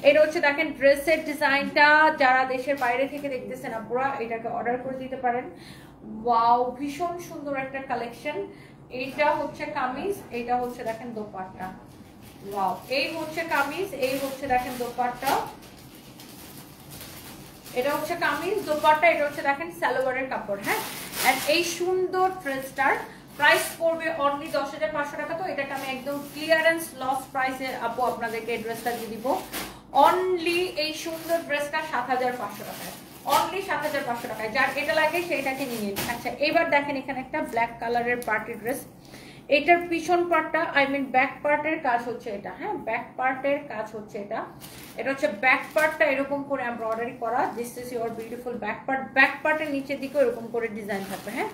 এটা হচ্ছে দেখেন ড্রেসের ডিজাইনটা, যারা দেশের বাইরে থেকে দেখতেছেন আপুরা এটাকে অর্ডার করে দিতে পারেন। ওয়াও, ভীষণ সুন্দর একটা কালেকশন। এইটা হচ্ছে কামিজ, এইটা হচ্ছে দেখেন দোপাট্টা। ওয়াও, এই হচ্ছে কামিজ, এই হচ্ছে দেখেন দোপাট্টা, এটা হচ্ছে কামিজ, দোপাট্টা, এটা হচ্ছে দেখেন সালোয়ারের কাপড়। হ্যাঁ, এন্ড এই সুন্দর ড্রেসটার প্রাইস পড়বে অনলি 10500 টাকা। তো এটাকে আমি একদম ক্লিয়ারেন্স লস প্রাইসে আপু আপনাদেরকে এই ড্রেসটা দিয়ে দিব অনলি, এই সুন্দর ড্রেসটা 7500 টাকায়, অনলি 7500 টাকায়। যার এটা লাগে সেইটাকে নিয়ে নিন। আচ্ছা, এবার দেখেন এখানে একটা ব্ল্যাক কালারের পার্টি ড্রেস, এটার পিছন পার্টটা আই মিন ব্যাক পার্টের কাজ হচ্ছে এটা। হ্যাঁ, ব্যাক পার্টের কাজ হচ্ছে এটা, এটা হচ্ছে ব্যাক পার্টটা এরকম করে এমব্রয়ডারি করা। This is your beautiful back part, back পার্টের নিচের দিকে এরকম করে ডিজাইন থাকবে। হ্যাঁ,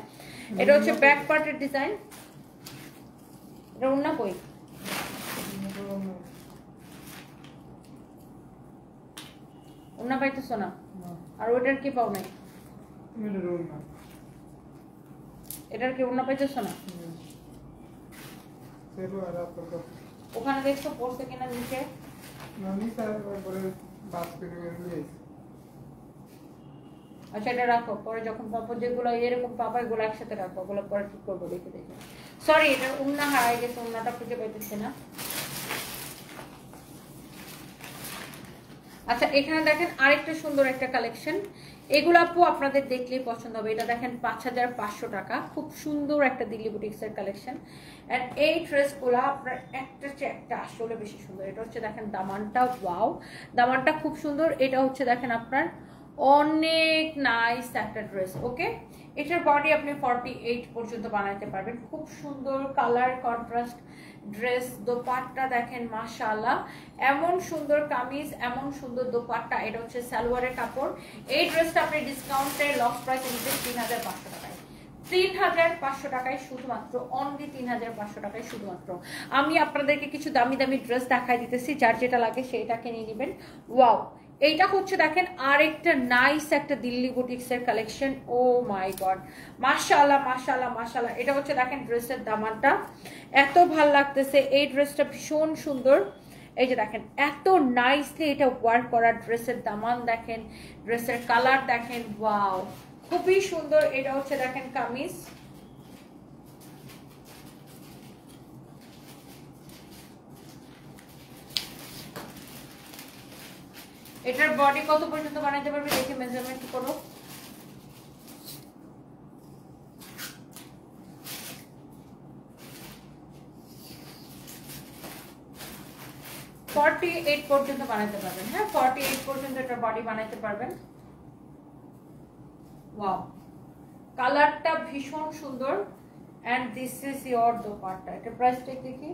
এটা হচ্ছে ব্যাক পার্টের ডিজাইন। এটা ওন্না কই? ওন্না পাইতেছো না? আর ওইটার কি পাও নাই? এটার কি ওন্না পাইতেছো না? ওখানে দেখছো পড়ছে কিনা নিচে? আচ্ছা, এটা রাখো, পরে যখন পাবো যেগুলো এরকম পাবো এগুলো একসাথে রাখো, ওগুলো পরে ঠিক করবো, দেখে দেখে। সরি, এটা উন্না হারাই গেছে, উন্নাটা খুঁজে পাইতেছে না। আচ্ছা, এখানে দেখেন আরেকটা সুন্দর একটা কালেকশন, এগুলো আপু আপনাদের দেখলেই পছন্দ হবে। এটা দেখেন 5500 টাকা, খুব সুন্দর একটা দিল্লি বুটিক্সের কালেকশন। এন্ড এই ড্রেসগুলো আপনার একটা চেয়ে একটা আসলে বেশি সুন্দর। এটা হচ্ছে দেখেন দামানটা, ওয়াও, দামানটা খুব সুন্দর। এটা হচ্ছে দেখেন আপনার অনেক নাইস একটা ড্রেস। ওকে, এটার বডি আপনি 48 পর্যন্ত বানাইতে পারবেন, খুব সুন্দর কালার কন্ট্রাস্ট ড্রেস। দোপাট্টা দেখেন মাশাআল্লাহ, এমন সুন্দর কামিজ, এমন সুন্দর দোপাট্টা। এটা হচ্ছে সালোয়ারের কাপড়। এই ড্রেসটা আপনি ডিসকাউন্টে লস প্রাইসে নিতে 3500 টাকায়, 3500 টাকায় শুধুমাত্র, অনলি 3500 টাকায় শুধুমাত্র। আমি আপনাদেরকে কিছু দামি দামি ড্রেস দেখাই দিতেছি, যার যেটা লাগে সেইটাকে নিয়ে নেবেন। ওয়াও, এইটা হচ্ছে দেখেন আরেকটা নাইস একটা দিল্লি বুটিক্সের কালেকশন। ও মাই গড, মাশাআল্লাহ মাশাআল্লাহ মাশাআল্লাহ। এটা হচ্ছে দেখেন ড্রেসের দামানটা, এত ভাল লাগতেছে এই ড্রেসটা, ভীষণ সুন্দর। এই যে দেখেন এত নাইসলি এটা ওয়ার্ক করা, ড্রেসের দামান দেখেন, ড্রেসের কালার দেখেন, ওয়াও খুবই সুন্দর। এটা হচ্ছে দেখেন কামিজ, এটার বডি কত পর্যন্ত বানাইতে পারবে দেখে মেজারমেন্ট করো। ফর্টি 48 পর্যন্ত বানাইতে পারবেন। হ্যাঁ, 48 পর্যন্ত এটার বডি বানাইতে পারবেন। ওয়াও, কালারটা ভীষণ সুন্দর। And this is your dupatta. এটা প্রাইসটা দেখি,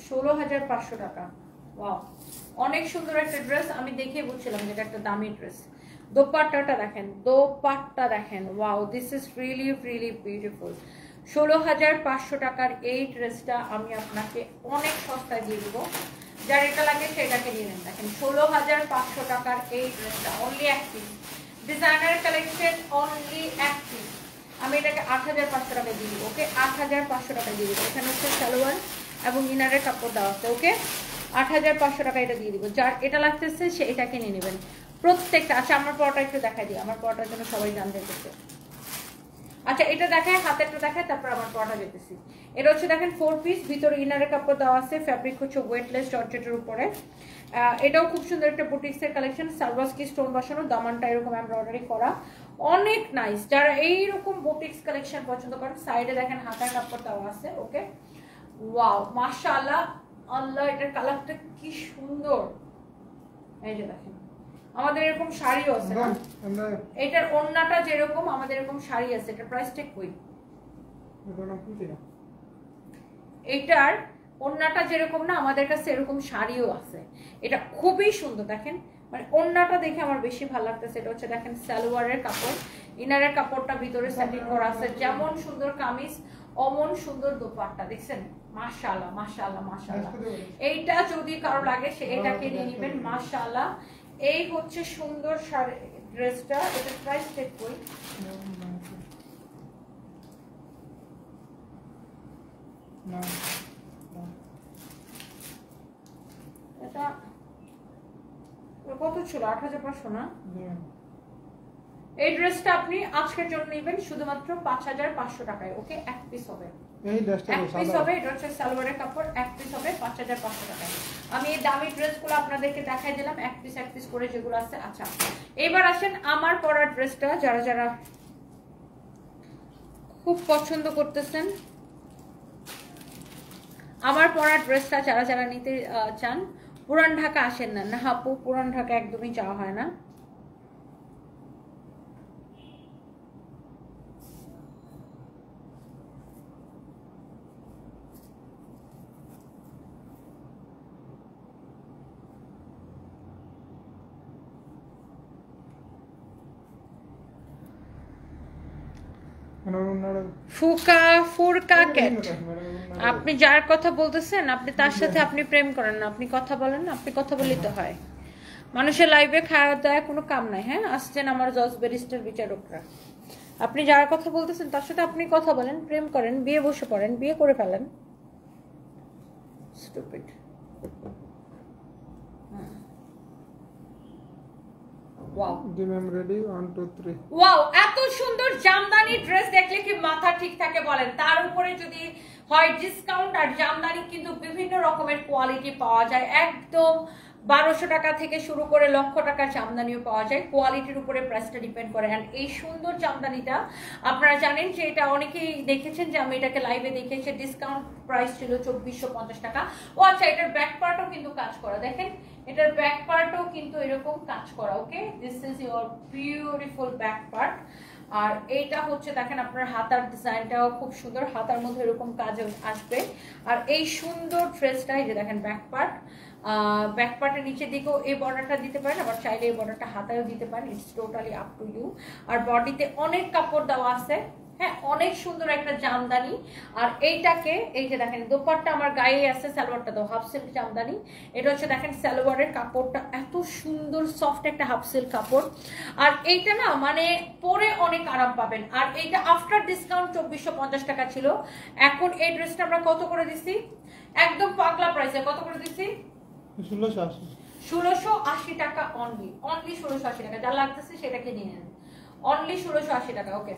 16500 টাকা। ওয়াও, অনেক সুন্দর একটা ড্রেস, আমি দেখে বুঝছিলাম যে এটা একটা দামি ড্রেস। দোপাট্টাটা দেখেন, দোপাট্টা দেখেন, wow this is really really beautiful. 16,500 টাকার এই ড্রেসটা আমি আপনাকে অনেক সস্তায় দিয়ে দিব। যার এটা লাগে সেটাকে নিয়ে নেন। দেখেন 16,500 টাকার এই ড্রেসটা অনলি এক পিস, ডিজাইনার কালেকশন, অনলি এক পিস। আমি এটাকে 8,500 টাকায় দিয়ে দিব। ওকে, 8,500 টাকায় দিয়ে দিব। এখানে হচ্ছে সালোয়ার এবং ইনারের কাপড় দেওয়া আছে। ওকে, 8,500 টাকা এটা দিয়ে দিব। যার এটা লাগতেছে সে এটাকে নিয়ে নেবেন প্রত্যেকটা। আচ্ছা, আমার পরোটা একটু দেখাই দিই, আমার পরোটার জন্য সবাই জানতে চাইছে। আচ্ছা, এটা দেখায়, হাতেরটা দেখায়, তারপর আমার পরোটা যেতেছি। এটা হচ্ছে দেখেন 4 পিস, ভিতরে ইনারের কাপড় দেওয়া আছে, ফ্যাব্রিক হচ্ছে ওয়েটলেস জর্জেটের উপরে। এটাও খুব সুন্দর একটা বুটিক্সের কালেকশন, সালভাসকি স্টোন বসানো, দামানটা এরকম এমব্রয়ডারি করা, অনেক নাইস। যারা এইরকম বুটিক্স কালেকশন পছন্দ করেন, সাইডে দেখেন হাতার কাপড় দেওয়া আছে। ওকে, ওয়াও, মাশাআল্লাহ, আল্লাহ, এটার কালারটা কি সুন্দর। এই যে দেখেন, আমাদের এরকম শাড়িও আছে না, এটার ওড়নাটা যেরকম আমাদের এরকম শাড়ি আছে। এটার প্রাইস ঠিক কই? এটার ওড়নাটা যেরকম না, আমাদের কাছে এরকম শাড়িও আছে। এটা খুবই সুন্দর। দেখেন, মানে ওড়নাটা দেখে আমার বেশি ভালো লাগতেছে। এটা হচ্ছে দেখেন সালোয়ারের কাপড়, ইনারের কাপড়টা ভিতরে সেটিং করা আছে। যেমন সুন্দর কামিজ অমন সুন্দর দোপাট্টা, দেখছেন? মাশাআল্লাহ, মাশাআল্লাহ, মাশাআল্লাহ। এইটা যদি কারো লাগে সে এটাকে নিয়ে নেবেন। মাশাআল্লাহ, এই হচ্ছে সুন্দর শাড়ি ড্রেসটা। এটার প্রাইস চেক করি। এটা কত ছিল? 8,500 না? এই ড্রেসটা আপনি আজকের জন্য নেবেন শুধুমাত্র 5,500 টাকায়। ওকে, এক পিস হবে, এক পিস হবে। এটা হচ্ছে সালোয়ারের কাপড়, এক পিস হবে 5,500 টাকায়। আমি এই দামি ড্রেসগুলো আপনাদেরকে দেখাই দিলাম, এক পিস করে যেগুলো আছে। আচ্ছা, এবার আসেন আমার পরা ড্রেসটা। যারা যারা খুব পছন্দ করতেছেন আমার পরা ড্রেসটা, যারা যারা নিতে চান, পুরান ঢাকা আসেন না। না আপু, পুরান ঢাকা একদমই যাওয়া হয় না। আপনি যার কথা বলতেছেন, আপনি তার সাথে আপনি প্রেম করেন না, আপনি কথা বলেন না, আপনি কথা বলিতে হয়। মানুষের লাইভে খাওয়া দাওয়া কোনো কাম নাই। হ্যাঁ, আসছেন আমার জজ ব্যারিস্টার বিচারকরা। আপনি যার কথা বলতেছেন তার সাথে আপনি কথা বলেন, প্রেম করেন, বিয়ে বসে পড়েন, বিয়ে করে ফেলেন। স্টুপিড। ওয়াও, এত সুন্দর জামদানি ড্রেস দেখলে কি মাথা ঠিক থাকে বলেন? তার উপরে যদি হয় ডিসকাউন্ট আর জামদানি, কিন্তু বিভিন্ন রকমের কোয়ালিটি পাওয়া যায়। একদম 1200 টাকা থেকে শুরু করে লক্ষ টাকার জামদানিও পাওয়া যায়। কোয়ালিটির উপরে প্রাইসটা ডিপেন্ড করে। অ্যান্ড এই সুন্দর জামদানিটা আপনারা জানেন যে এটা অনেকেই দেখেছেন যে আমি এটাকে লাইভে দেখেছি। ডিসকাউন্ট প্রাইস ছিল 2450 টাকা। ও আচ্ছা, এটার ব্যাক পার্টও কিন্তু কাজ করা। দেখেন, এটার ব্যাক পার্টও কিন্তু এরকম কাজ করা। Okay, this is your beautiful back part. আর এইটা হচ্ছে দেখেন আপনার হাতার ডিজাইনটাও খুব সুন্দর, হাতার মধ্যে এরকম কাজ আসবে। আর এই সুন্দর ড্রেসটা, এই যে দেখেন ব্যাক পার্ট, ব্যাক পার্টের নিচের দিকেও এই বর্ডারটা দিতে পারেন, আবার চাইলে এই বর্ডারটা হাতায়ও দিতে পারেন। It's totally up to you. আর বডিতে অনেক কাপড় দেওয়া আছে। হ্যাঁ, অনেক সুন্দর একটা জামদানি। আর এইটাকে, এই যে দেখেন দোপাট্টা আমার গায়ে আছে, সালোয়ারটা তো হাফ সিল্ক জামদানি। এটা হচ্ছে দেখেন সালোয়ারের কাপড়টা এত সুন্দর সফট একটা হাফ সিল্ক কাপড়। আর এইটা না মানে পরে অনেক আরাম পাবেন। আর এইটা আফটার ডিসকাউন্ট 2450 টাকা ছিল। এখন এই ড্রেসটা আমরা কত করে দিচ্ছি? একদম পাগলা প্রাইসে কত করে দিচ্ছি? 1680 টাকা অনলি, অনলি 1680 টাকা। যা লাগতেছে সেটাকে নিয়ে নেন, অনলি 1680 টাকা। ওকে,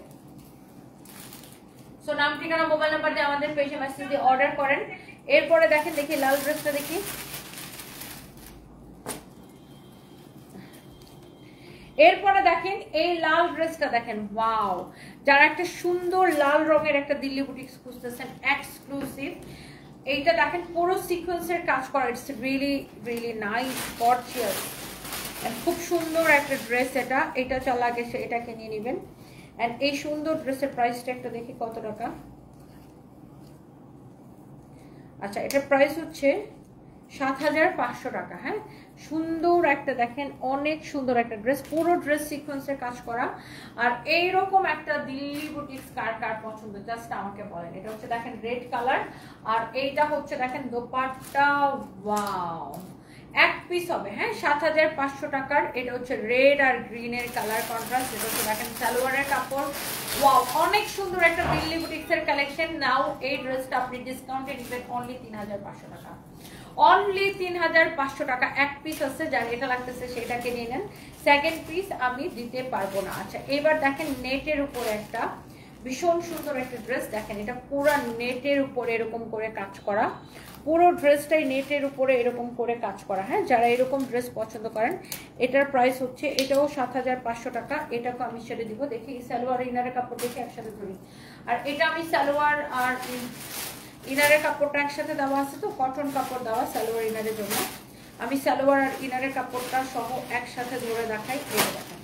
সো নাম, ঠিকানা, মোবাইল নাম্বার দিয়ে আমাদের পেজে মেসেজ দিয়ে অর্ডার করেন। এরপরে দেখেন, দেখি লাল ড্রেসটা দেখি। এরপরে দেখেন এই লাল ড্রেসটা দেখেন, ওয়াও। যারা একটা সুন্দর লাল রঙের একটা দিল্লি বুটিক্স খুঁজতেছেন এক্সক্লুসিভ, এইটা দেখেন পুরো সিকোয়েন্সের কাজ করা। It's really really nice, gorgeous, খুব সুন্দর একটা ড্রেস। এটা যা লাগে সে এটাকে নিয়ে নেবেন। এন্ড এই সুন্দর ড্রেসের প্রাইসটা একটা দেখি কত টাকা। আচ্ছা, এটার প্রাইস হচ্ছে 7,500 টাকা। হ্যাঁ, সুন্দর একটা দেখেন, অনেক সুন্দর একটা ড্রেস, পুরো ড্রেস সিকোয়েন্সের কাজ করা। আর এইরকম একটা দিল্লি বুটিক্স কার কার পছন্দ জাস্ট আমাকে বলেন। এটা হচ্ছে দেখেন রেড কালার, আর এইটা হচ্ছে দেখেন দোপাট্টা। ওয়াও, এক পিস হবে। হ্যাঁ, 7,500 টাকার। এটা হচ্ছে রেড আর গ্রিনের কালার কন্ট্রাস্ট। এটা হচ্ছে দেখেন সালোয়ারের কাপড়। ওয়াও, অনেক সুন্দর একটা দিল্লি বুটিক্সের কালেকশন। নাও এই ড্রেসটা আপনি ডিসকাউন্টে দিবেন অনলি 3,500 টাকা। অনলি 3,500 টাকা। এক পিস আছে, যার এটা লাগতেছে সেটাকে নিয়ে নেন, সেকেন্ড পিস আমি দিতে পারবো না। আচ্ছা, এবার দেখেন নেটের উপরে একটা ভীষণ সুন্দর একটা ড্রেস। দেখেন এটা পুরো নেটের উপরে এরকম করে কাজ করা, পুরো ড্রেসটাই নেটের উপরে এরকম করে কাজ করা। হ্যাঁ, যারা এরকম ড্রেস পছন্দ করেন, এটার প্রাইস হচ্ছে, এটাও 7,500 টাকা। এটাকে আমি ছেড়ে দিব, দেখি সালোয়ার ইনারের কাপড় দেখে একসাথে ধরি। আর এটা আমি সালোয়ার আর ইনারের কাপড়টা একসাথে দেওয়া আছে, তো কটন কাপড় দেওয়া সালোয়ার ইনারের জন্য। আমি সালোয়ার আর ইনারের কাপড়টা সহ একসাথে ধরে দেখাই। এই দেখেন,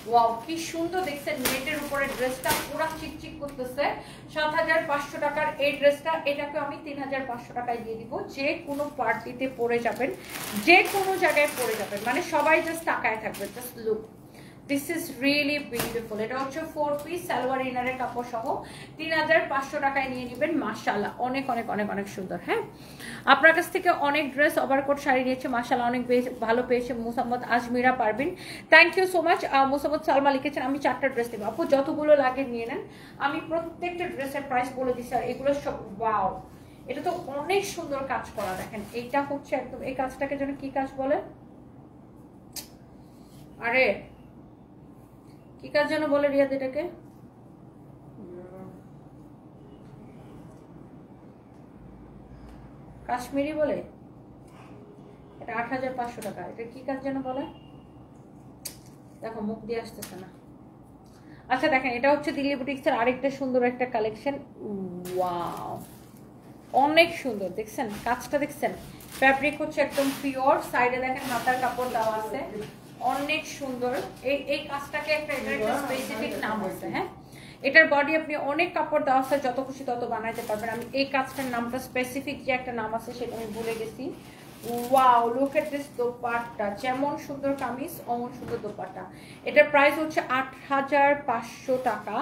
ওয়াও কি সুন্দর দেখছেন, নেটের উপরে ড্রেসটা পুরো চিকচিক করতেছে। 7,500 টাকার এই ড্রেসটা, এটাকে আমি 3,500 টাকায় দিয়ে দিব। যে কোনো পার্টিতে পরে যাবেন, যে কোনো জায়গায় পরে যাবেন, মানে সবাই জাস্ট তাকায় থাকবে। Just look, this is really beautiful. এটা হচ্ছে 4 পিস সালোয়ার ইনারের কাপড় সহ 3,500 টাকায় নিয়ে নেবেন। মাশাআল্লাহ, অনেক অনেক অনেক অনেক সুন্দর। হ্যাঁ, আপনার কাছ থেকে অনেক ড্রেস ওভারকোট শাড়ি নিয়েছে, মাশাআল্লাহ অনেক ভালো পেয়েছে Mosammat Azmira Parvin. Thank you so much. Mosammat Salma লিখেছেন আমি 4টা ড্রেস দেবো। আপু যতগুলো লাগে নিয়ে নেন, আমি প্রত্যেকটা ড্রেসের প্রাইস বলে দিচ্ছি। আর এগুলো সব ওয়াও, এটা তো অনেক সুন্দর কাজ করা। দেখেন এইটা হচ্ছে একদম, এই কাজটাকে যেন কি কাজ বলে, আরে কি কাজ যেন বলে রিয়াদ, এটাকে কাশ্মীরি বলে। এটা 8,500 টাকা। এটা কি কাজ যেন বলে, দেখো মুখ দিয়ে আসতেছে না। আচ্ছা দেখেন, এটা হচ্ছে দিল্লি বুটিক্সের আরেকটা সুন্দর একটা কালেকশন। ওয়াও, অনেক সুন্দর দেখছেন কাজটা, দেখছেন ফ্যাব্রিক হচ্ছে একদম পিওর। সাইডে দেখেন হাতার কাপড় দেওয়া আছে, অনেক সুন্দর। এই কাজটাকে একটা স্পেসিফিক নাম আছে। হ্যাঁ, এটার বডি আপনি অনেক কাপড় দেওয়া আছে, যত খুশি তত বানাইতে পারবেন। আমি এই কাজটার নামটা স্পেসিফিক যে একটা নাম আছে সেটা আমি ভুলে গেছি। Wow, look at this dupatta, যেমন সুন্দর কামিজ অমন সুন্দর দোপাট্টা। এটার প্রাইস হচ্ছে 8,500 টাকা।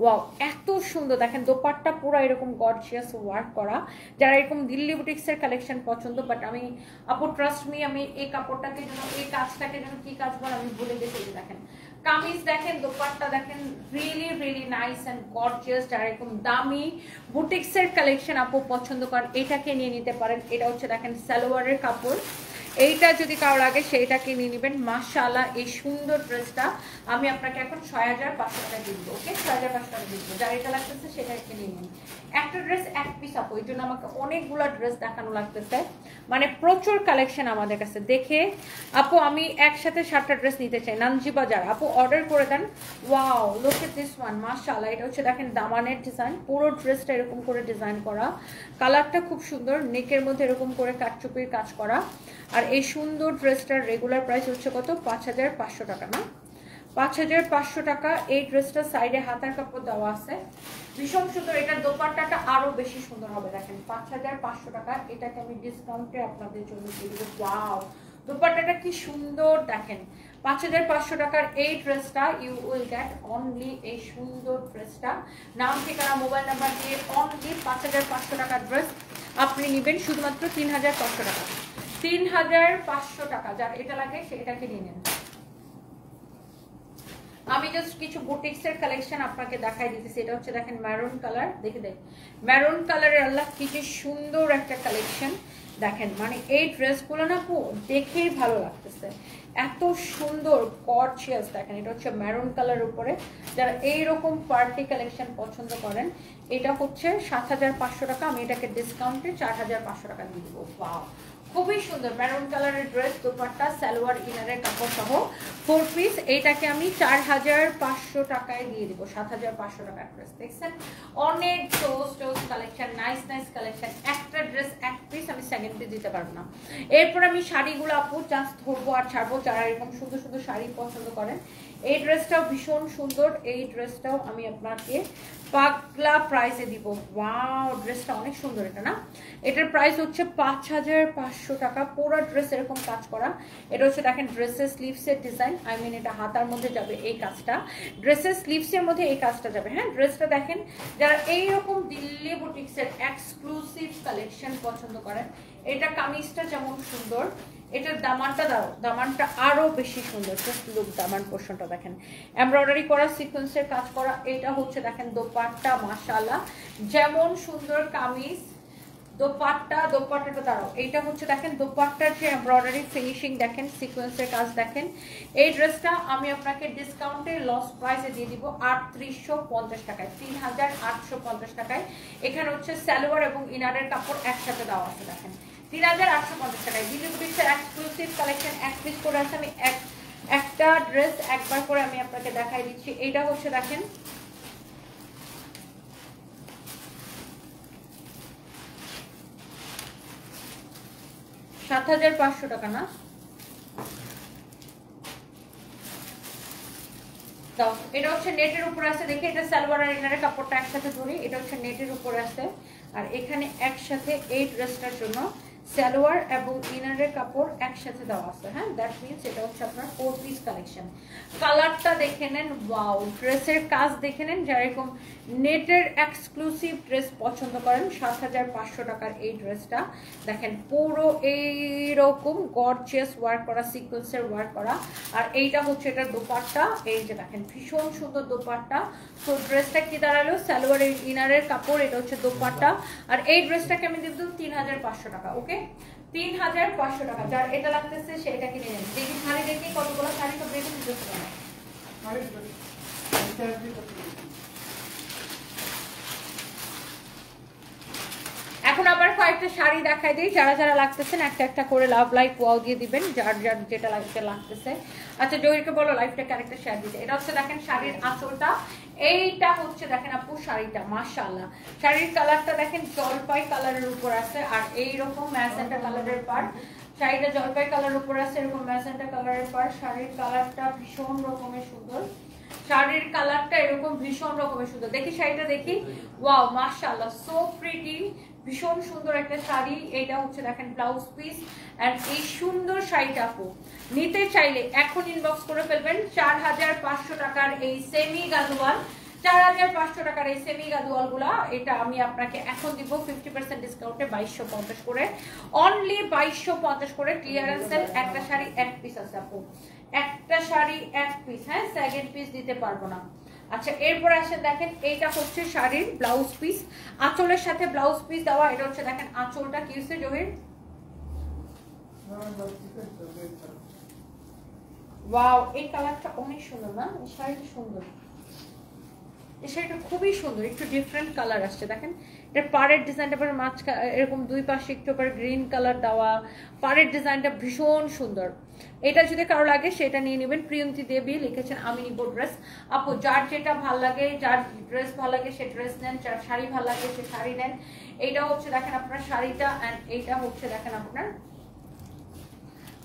ওয়াও, এত সুন্দর দেখেন দোপাট্টা পুরো এরকম গর্জিয়াস ওয়ার্ক করা। যারা এরকম দিল্লি বুটিক্সের কালেকশন পছন্দ, বাট আমি আপু ট্রাস্ট মি, আমি এই কাপড়টাকে যেন, এই কাজটাকে যেন কি কাজ বলে আমি ভুলে গেছি। দেখেন কামিজ দেখেন, দোপাট্টা দেখেন, really really nice and gorgeous. যারা এরকম দামি বুটিক্সের কালেকশন আপু পছন্দ করেন, এটাকে নিয়ে নিতে পারেন। এটা হচ্ছে দেখেন সালোয়ারের কাপড়, এইটা যদি কারো লাগে সেইটাকে নিয়ে নেবেন। মাশাআল্লাহ, এই সুন্দর ড্রেসটা আমি আপনাকে এখন 6,500 টাকা দিব। ওকে, 6,500 টাকা দিব। যার এটা লাগতেছে সেটাকে নিয়ে নিন। একটা ড্রেস এক পিস আপু, এই জন্য আমাকে অনেকগুলো ড্রেস দেখানো লাগতেছে, মানে প্রচুর কালেকশন আমাদের কাছে। দেখে আপু আমি একসাথে 7টা ড্রেস নিতে চাই। নানজি বাজার আপু অর্ডার করে দেন। Wow, look at this one, মাশাআল্লাহ। এটা হচ্ছে দেখেন দামানের ডিজাইন, পুরো ড্রেসটা এরকম করে ডিজাইন করা, কালারটা খুব সুন্দর, নেকের মধ্যে এরকম করে কাটচুপির কাজ করা। আর এই সুন্দর ড্রেসটার রেগুলার প্রাইস হচ্ছে কত, 5,500 টাকা না, 5,500 টাকা। এই ড্রেসটা সাইডে হাতার কাপড় দেওয়া আছে, ভীষণ সুন্দর। এটার দোপাট্টাটা আরো বেশি সুন্দর হবে। দেখেন 5,500 টাকা। এটাকে আমি ডিসকাউন্টে আপনাদের জন্য দিয়ে দেবো। ওয়াও, দোপাট্টাটা কি সুন্দর দেখেন। 5,500 টাকার এই ড্রেসটা ইউ উইল গেট অনলি, এই সুন্দর ড্রেসটা নাম ঠিকানা মোবাইল নাম্বার দিয়ে অনলি 5,500 টাকার ড্রেস আপনি নেবেন শুধুমাত্র 3,500 টাকা। 3,500 টাকা। যার এটা লাগে সেটাকে নিয়ে নেন। আমি জাস্ট কিছু বুটিক্সের কালেকশন আপনাকে দেখাই দিতেছি। এটা হচ্ছে দেখেন ম্যারুন কালার, দেখে দেখ ম্যারুন কালারের আল্লাহ কি যে সুন্দর একটা কালেকশন। দেখেন মানে এই ড্রেসগুলো না দেখেই ভালো লাগতেছে, এত সুন্দর গর্জিয়াস। দেখেন এটা হচ্ছে ম্যারুন কালার উপরে, যারা এইরকম পার্টি কালেকশন পছন্দ করেন, এটা হচ্ছে 7,500 টাকা। আমি এটাকে ডিসকাউন্টে 4,500 টাকা দিয়ে দেবো। ওয়াও, খুবই সুন্দর ম্যারুন কালারের ড্রেস, দোপাট্টা সালোয়ার ইনারের কাপড় সহ 4 পিস। এইটাকে আমি 4,500 টাকায় দিয়ে দিব। 7,500 টাকার ড্রেস দেখছেন, অনেক টোস কালেকশন, নাইস নাইস কালেকশন। একটা ড্রেস এক পিস, আমি সেকেন্ড পিস দিতে পারবো না। এরপর আমি শাড়িগুলো আপু জাস্ট ধরবো আর ছাড়বো। যারা এরকম সুন্দর সুন্দর শাড়ি পছন্দ করেন, এই ড্রেসটাও ভীষণ সুন্দর, এই ড্রেসটাও আমি আপনাকে পাগলা প্রাইসে দিব। ওয়াও, ড্রেসটা অনেক সুন্দর এটা না? এটার প্রাইস হচ্ছে 5500 টাকা। পুরো ড্রেস এরকম কাজ করা। এটা হচ্ছে দেখেন ড্রেসের স্লিভসের ডিজাইন, আই মিন এটা হাতার মধ্যে যাবে এই কাজটা, ড্রেসের স্লিভসের মধ্যে এই কাজটা যাবে। হ্যাঁ, ড্রেসটা দেখেন, যারা এইরকম দিল্লি বুটিক্সের এক্সক্লুসিভ কালেকশন পছন্দ করেন, এটা কামিজটা যেমন সুন্দর, এটার দামানটা দাও, দামানটা আরো বেশি সুন্দর। জাস্ট লুক, দামান পোর্শনটা দেখেন, এমব্রয়ডারি করা, সিকোয়েন্সের কাজ করা। এটা হচ্ছে দেখেন দোপাট্টা, মাশাআল্লাহ যেমন সুন্দর কামিজ, দোপাট্টাটা দাঁড়াও, এইটা হচ্ছে দেখেন দোপাট্টার যে এমব্রয়ডারি ফিনিশিং দেখেন, সিকোয়েন্সের কাজ দেখেন। এই ড্রেসটা আমি আপনাকে ডিসকাউন্টে লস প্রাইসে দিয়ে দিব 3850 টাকায়, 3850 টাকায়। এখানে হচ্ছে সালোয়ার এবং ইনারের কাপড় একসাথে দেওয়া আছে দেখেন, 3850 টাকায়। দিল্লি বুটিক্সের এক্সক্লুসিভ কালেকশন এক পিস করে আছে। আমি একটা ড্রেস একবার করে আমি আপনাকে দেখাই দিচ্ছি। এইটা হচ্ছে দেখেন $7500 টাকা না? দাও, এটা হচ্ছে নেটের উপর আছে, দেখি এটা সালোয়ার আর ইনারের কাপড়টা একসাথে ধরি। এটা হচ্ছে নেটের উপর আছে, আর এখানে একসাথে এই ড্রেসটার জন্য সালোয়ার এবং ইনারের কাপড় একসাথে দেওয়া আছে। হ্যাঁ, দ্যাট মিনস এটা হচ্ছে আপনার 4 পিস কালেকশন। কালারটা দেখে নেন, ওয়াও, ড্রেসের কাজ দেখে নেন। যারা এরকম নেটের এক্সক্লুসিভ ড্রেস পছন্দ করেন, 7500 টাকার এই ড্রেসটা দেখেন, পুরো এইরকম গর্জিয়াস ওয়ার্ক করা, সিকোয়েন্সের ওয়ার্ক করা। আর এইটা হচ্ছে এটার দোপাট্টা, এই যে দেখেন ভীষণ সুন্দর দোপাট্টা। তো ড্রেসটা কি দাঁড়ালো, সালোয়ার ইনারের কাপড়, এটা হচ্ছে দোপাট্টা। আর এই ড্রেসটাকে আমি দিয়ে দেবো 3500 টাকা। ওকে, 3500 টাকা। যার এটা লাগতেছে সেটা কিনে নেন। দেখি শাড়ি, দেখি কতগুলো শাড়ি তো বেশি দিতে পারে। এখন আবার কয়েকটা শাড়ি দেখাই দিই, যারা যারা লাগতেছেন একটা একটা করে লাভ লাইক ওয়াও দিয়ে দিবেন, যার যার যেটা লাগতেছে। আচ্ছা, জহিরকে বলো লাইভটা ক্যারেক্টার শেয়ার দিতে। এটা হচ্ছে দেখেন শাড়ির আঁচলটা, এইটা হচ্ছে দেখেন আপু শাড়িটা, মাশাআল্লাহ শাড়ির কালারটা দেখেন জলপাই কালারের উপর আছে, আর এইরকম ম্যাজেন্টা কালারের পার। শাড়িটা জলপাই কালারের উপর আছে, এরকম ম্যাজেন্টা কালারের পার। শাড়ির কালারটা ভীষণ রকমের সুন্দর, শাড়ির কালারটা এরকম ভীষণ রকমের সুন্দর। দেখি শাড়িটা দেখি, ওয়াও মাশাআল্লাহ, সো প্রিটি, ভীষণ সুন্দর একটা শাড়ি। এটা হচ্ছে দেখেন ব্লাউজ পিস। এন্ড এই সুন্দর শাড়িটা আপু নিতে চাইলে এখন ইনবক্স করে ফেলবেন। 4500 টাকার এই সেমি গাদোয়াল, 4500 টাকার এই সেমি গাদোয়াল গুলা, এটা আমি আপনাকে এখন দিব 50% ডিসকাউন্টে 2250 করে, অনলি 2250 করে। ক্লিয়ারেন্স সেল, একটা শাড়ি এক পিস আছে আপু, একটা শাড়ি এক পিস। হ্যাঁ, সেকেন্ড পিস দিতে পারবো না। আচ্ছা, এরপর আসেন দেখেন, এইটা হচ্ছে শাড়ির ব্লাউজ পিস, আঁচলের সাথে ব্লাউজ পিস দেওয়া। এটা হচ্ছে দেখেন আঁচলটা কি হচ্ছে জহির, ওয়াও, এই কালারটা অনেক সুন্দর না? এই শাড়িটা সুন্দর, এই শাড়িটা খুবই সুন্দর, একটু ডিফারেন্ট কালার আসছে দেখেন। এটা পাড়ের ডিজাইনটা পরে এরকম দুই পাশে একটু পরে গ্রিন কালার দেওয়া, পাড়ের ডিজাইনটা ভীষণ সুন্দর। এটা যদি কারো লাগে সেটা নিয়ে নেবেন। প্রিয়ন্তী দেবী লিখেছেন আমি নিব ড্রেস। আপু যার যেটা ভাল লাগে, যার ড্রেস ভাল লাগে সে ড্রেস নেন, যার শাড়ি ভাল লাগে সে শাড়ি নেন। এইটা হচ্ছে দেখেন আপনার শাড়িটা, অ্যান্ড এইটা হচ্ছে দেখেন আপনার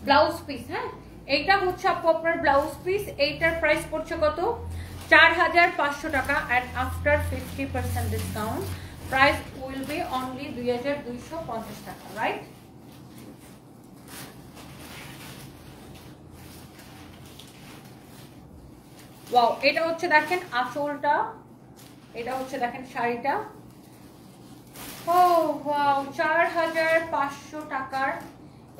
ব্লাউজ পিস। হ্যাঁ, এইটা হচ্ছে আপু আপনার ব্লাউজ পিস। এইটার প্রাইস পড়ছে কত, 4500 টাকা। And after 50% discount price will be only 2250 টাকা, রাইট? ওয়াও, এটা হচ্ছে দেখেন আঁচলটা, এটা হচ্ছে দেখেন শাড়িটা। ও ওয়াও, 4500 টাকার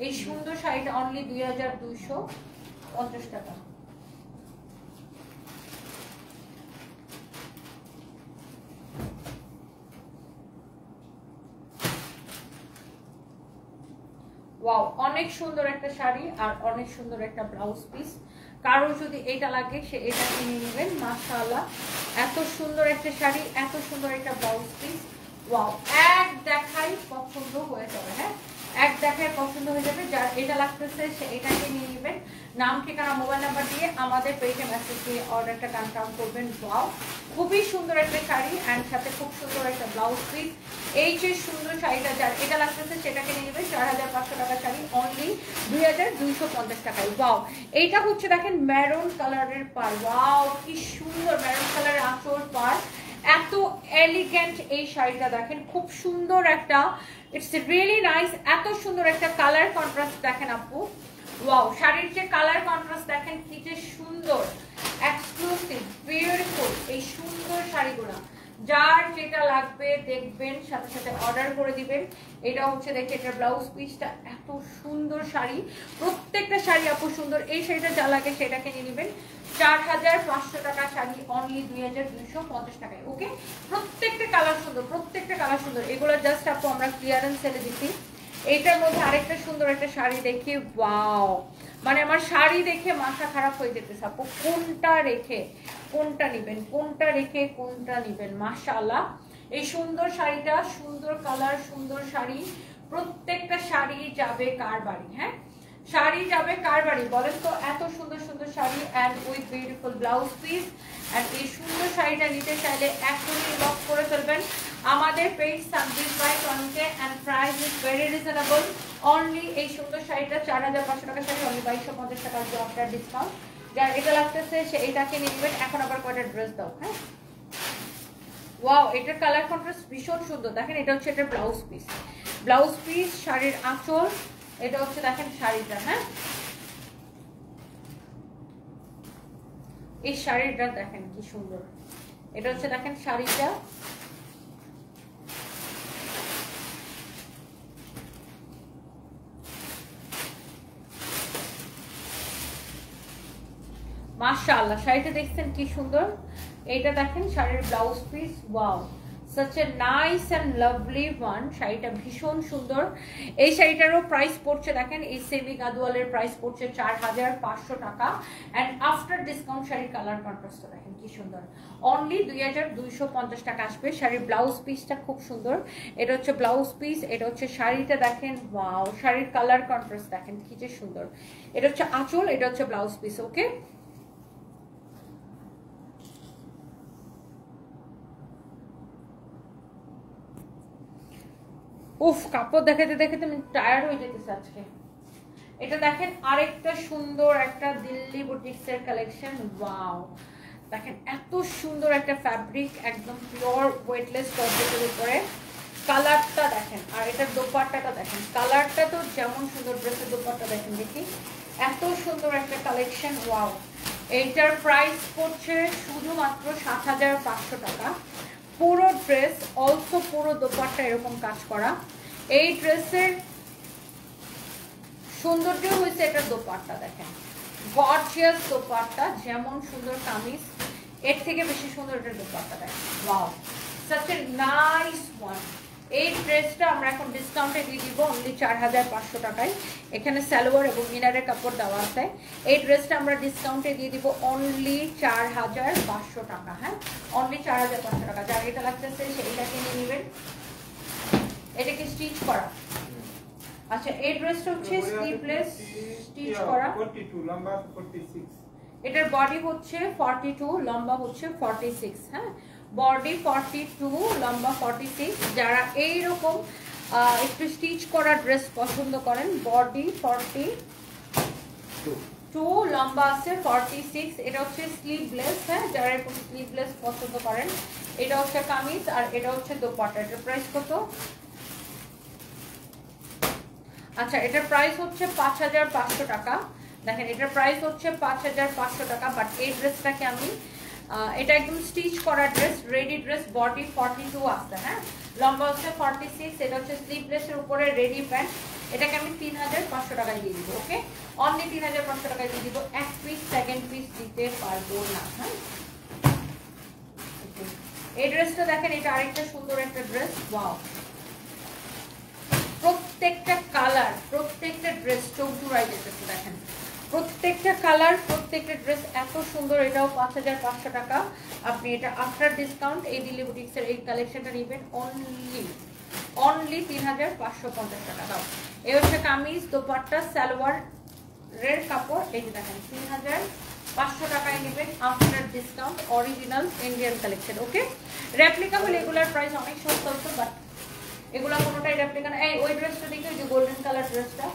এই সুন্দর শাড়িটা অনলি 2250 টাকা। ওয়াও, অনেক সুন্দর একটা শাড়ি আর অনেক সুন্দর একটা ব্লাউজ পিস। কারো যদি এটা লাগে সে এটা কিনে নেবেন। মাশাআল্লাহ, এত সুন্দর একটা শাড়ি, এত সুন্দর একটা ব্লাউজ পিস, ওয়াও, এক দেখাই পছন্দ হয়ে যাবে। হ্যাঁ, এক দেখায় পছন্দ হয়ে যাবে। যার এটা লাগতেছে সে এটাকে নিয়ে নেবেন। নাম, ঠিকানা, মোবাইল নাম্বার দিয়ে আমাদের পেজে মেসেজ দিয়ে অর্ডারটা কনফার্ম করবেন। ওয়াও, খুবই সুন্দর একটা শাড়ি অ্যান্ড সাথে খুব সুন্দর একটা ব্লাউজ পিস। এই যে সুন্দর শাড়িটা যার এটা লাগতেছে সেটাকে নিয়ে নেবেন 4500 টাকা শাড়ি, অনলি 2250 টাকায়। ওয়াও, এইটা হচ্ছে দেখেন মেরুন কালারের পার। ওয়াও, কি সুন্দর মেরুন কালারের আঁচল পার, এত এলিগেন্ট এই শাড়িটা দেখেন, খুব সুন্দর একটা, ইটস রিয়েলি নাইস। এত সুন্দর একটা কালার কন্ট্রাস্ট দেখেন আপু। ওয়াও, শাড়ির যে কালার কন্ট্রাস্ট দেখেন কি যে সুন্দর, এক্সক্লুসিভ, বিউটিফুল এই সুন্দর শাড়িগুলো। যার যেটা লাগবে দেখবেন, সাথে সাথে অর্ডার করে দিবেন। এটা হচ্ছে দেখে এটা ব্লাউজ পিসটা, এত সুন্দর শাড়ি, প্রত্যেকটা শাড়ি আপু সুন্দর। এই শাড়িটা যা লাগে সেটাকে নিয়ে নেবেন 4500 টাকা শাড়ি, অনলি 2250 টাকায়। ওকে, প্রত্যেকটা কালার সুন্দর, প্রত্যেকটা কালার সুন্দর। এগুলো জাস্ট আপু আমরা ক্লিয়ারেন্স সেলে দিচ্ছি। এইটার মধ্যে আরেকটা সুন্দর একটা শাড়ি দেখি, ওয়াও, মানে আমার শাড়ি দেখে মাথা খারাপ হয়ে যেতেছে আপু, কোনটা রেখে কোনটা নিবেন, কোনটা রেখে কোনটা নিবেন। মাশাআল্লাহ, এই সুন্দর শাড়িটা, সুন্দর কালার, সুন্দর শাড়ি, প্রত্যেকটা শাড়ি যাবে কার বাড়ি? হ্যাঁ, শাড়ি যাবে কার বাড়ি বলেন তো? এত সুন্দর সুন্দর sari and with beautiful blouse piece. And এই সুন্দর শাড়িটা নিতে চাইলে এখনই লক করে ফেলবেন আমাদের পেজ সানজিভ বাই টনিকে, and price is very reasonable. Only এই সুন্দর শাড়িটা 4500 টাকা শাড়ি, অনলি 2250 টাকার যে আফটার ডিসকাউন্ট। যার এটা লাগতেছে সে এটাকে নিয়ে নেবেন। এখন আবার কয়টা ড্রেস দাও। হ্যাঁ, ওয়াও, এটার কালার কন্ট্রাস্ট ভীষণ সুন্দর দেখেন। এটা হচ্ছে এটার ব্লাউজ পিস, ব্লাউজ পিস, শাড়ির আঁচল, এটা হচ্ছে দেখেন শাড়িটা। হ্যাঁ, এই শাড়িটা দেখেন কি সুন্দর, এটা হচ্ছে দেখেন শাড়িটা। মাশাআল্লাহ, শাড়িটা দেখছেন কি সুন্দর। এইটা দেখেন শাড়ির blouse piece. Wow, such a nice and lovely one। শাড়িটা ভীষণ সুন্দর। এই শাড়িটারও প্রাইস পড়ছে দেখেন, এই সেমি গাদওয়ালের প্রাইস পড়ছে 4500 টাকা। অ্যান্ড আফটার ডিসকাউন্ট শাড়ির কালার কন্ট্রাস্টটা দেখেন কি সুন্দর, অনলি 2250 টাকা আসবে। শাড়ির ব্লাউজ পিসটা খুব সুন্দর, এটা হচ্ছে ব্লাউজ পিস, এটা হচ্ছে শাড়িটা দেখেন। ওয়াও, শাড়ির কালার কন্ট্রাস্ট দেখেন কি যে সুন্দর। এটা হচ্ছে আঁচল, এটা হচ্ছে ব্লাউজ পিস। ওকে, উফ, কাপড় দেখাতে দেখাতে আমি টায়ার্ড হয়ে যেতেছি আজকে। এটা দেখেন আরেকটা সুন্দর একটা দিল্লি বুটিক্সের কালেকশন। ওয়াও, দেখেন এত সুন্দর একটা ফ্যাব্রিক, একদম পিওর ওয়েটলেস জর্জেটের উপরে। কালারটা দেখেন, আর এটার দোপাট্টাটা দেখেন, কালারটা তো যেমন সুন্দর, ড্রেসের দোপাট্টা দেখেন দেখি, এত সুন্দর একটা কালেকশন। ওয়াও, এইটার প্রাইস পড়ছে শুধুমাত্র 7500 টাকা। পুরো ড্রেস, অলসো পুরো দোপাট্টা এরকম কাজ করা। এই ড্রেসের সৌন্দর্য হয়েছে এটার দোপাট্টা দেখেন, গর্জিয়াস দোপাট্টা, যেমন সুন্দর কামিজ এর থেকে বেশি সুন্দর এটার দোপাট্টা দেখেন। Wow, such a nice one। এই ড্রেসটা আমরা এখন ডিসকাউন্টে দিয়ে দিব অনলি 4500 টাকায়। এখানে সালোয়ার এবং ইনারের কাপড় দেওয়া আছে। এই ড্রেসটা আমরা ডিসকাউন্টে দিয়ে দিব অনলি 4500 টাকা। হ্যাঁ, অনলি 4500 টাকা। যার এটা লাগতেছে সেইটাকে নিয়ে নেবেন। এটা কি স্টিচ করা? আচ্ছা, এই ড্রেসটা হচ্ছে স্লিভলেস, স্টিচ করা, 42 লম্বা 46। এটার বডি হচ্ছে 42, লম্বা হচ্ছে 46। হ্যাঁ, বডি 42, লম্বা 46। যারা এইরকম একটু স্টিচ করা ড্রেস পছন্দ করেন, বডি 42, লম্বা আছে 46। এটা হচ্ছে স্লিভলেস। হ্যাঁ, যারা এরকম স্লিভলেস পছন্দ করেন, এটা হচ্ছে কামিজ আর এটা হচ্ছে দোপাট্টা। এটার প্রাইস কত? আচ্ছা, এটার প্রাইস হচ্ছে 5500 টাকা। দেখেন, এটার প্রাইস হচ্ছে 5500 টাকা। বাট এই ড্রেসটাকে আমি, এটা একদম স্টিচ করা ড্রেস, রেডি ড্রেস, বডি 42 আছে। হ্যাঁ, লম্বা হচ্ছে 46। এটা হচ্ছে স্লিভলেসের উপরে রেডি প্যান্ট। এটাকে আমি 3500 টাকায় দিয়ে দিব। ওকে, অনলি 3500 টাকায় দিয়ে দিব। এক পিস সেকেন্ড পিস দিতে পারবো না। হ্যাঁ, এই ড্রেসটা দেখেন, এটা আরেকটা সুন্দর একটা ড্রেস। ওয়াও, প্রত্যেকটা কালার, প্রত্যেকটা ড্রেস চোখ জুড়াই যেতেছে দেখেন, প্রত্যেকটা কালার, প্রত্যেকটা ড্রেস এত সুন্দর। এটাও 5500 টাকা। আপনি এটা আফটার ডিসকাউন্ট এই দিল্লি বুটিক্সের এই কালেকশনটা নেবেন অনলি 3550 টাকা দাও। এই হচ্ছে কামিজ, দোপাট্টা, সালোয়ারের কাপড়। এই যে দেখেন 3500 টাকায় নেবেন after discount, original Indian collection. Okay, replica হলে এগুলার প্রাইস অনেক সস্তা হতো, বাট এগুলা কোনোটাই রেপ্লিকা না। এই ওই ড্রেসটা দেখি, ওই যে গোল্ডেন কালার ড্রেসটা,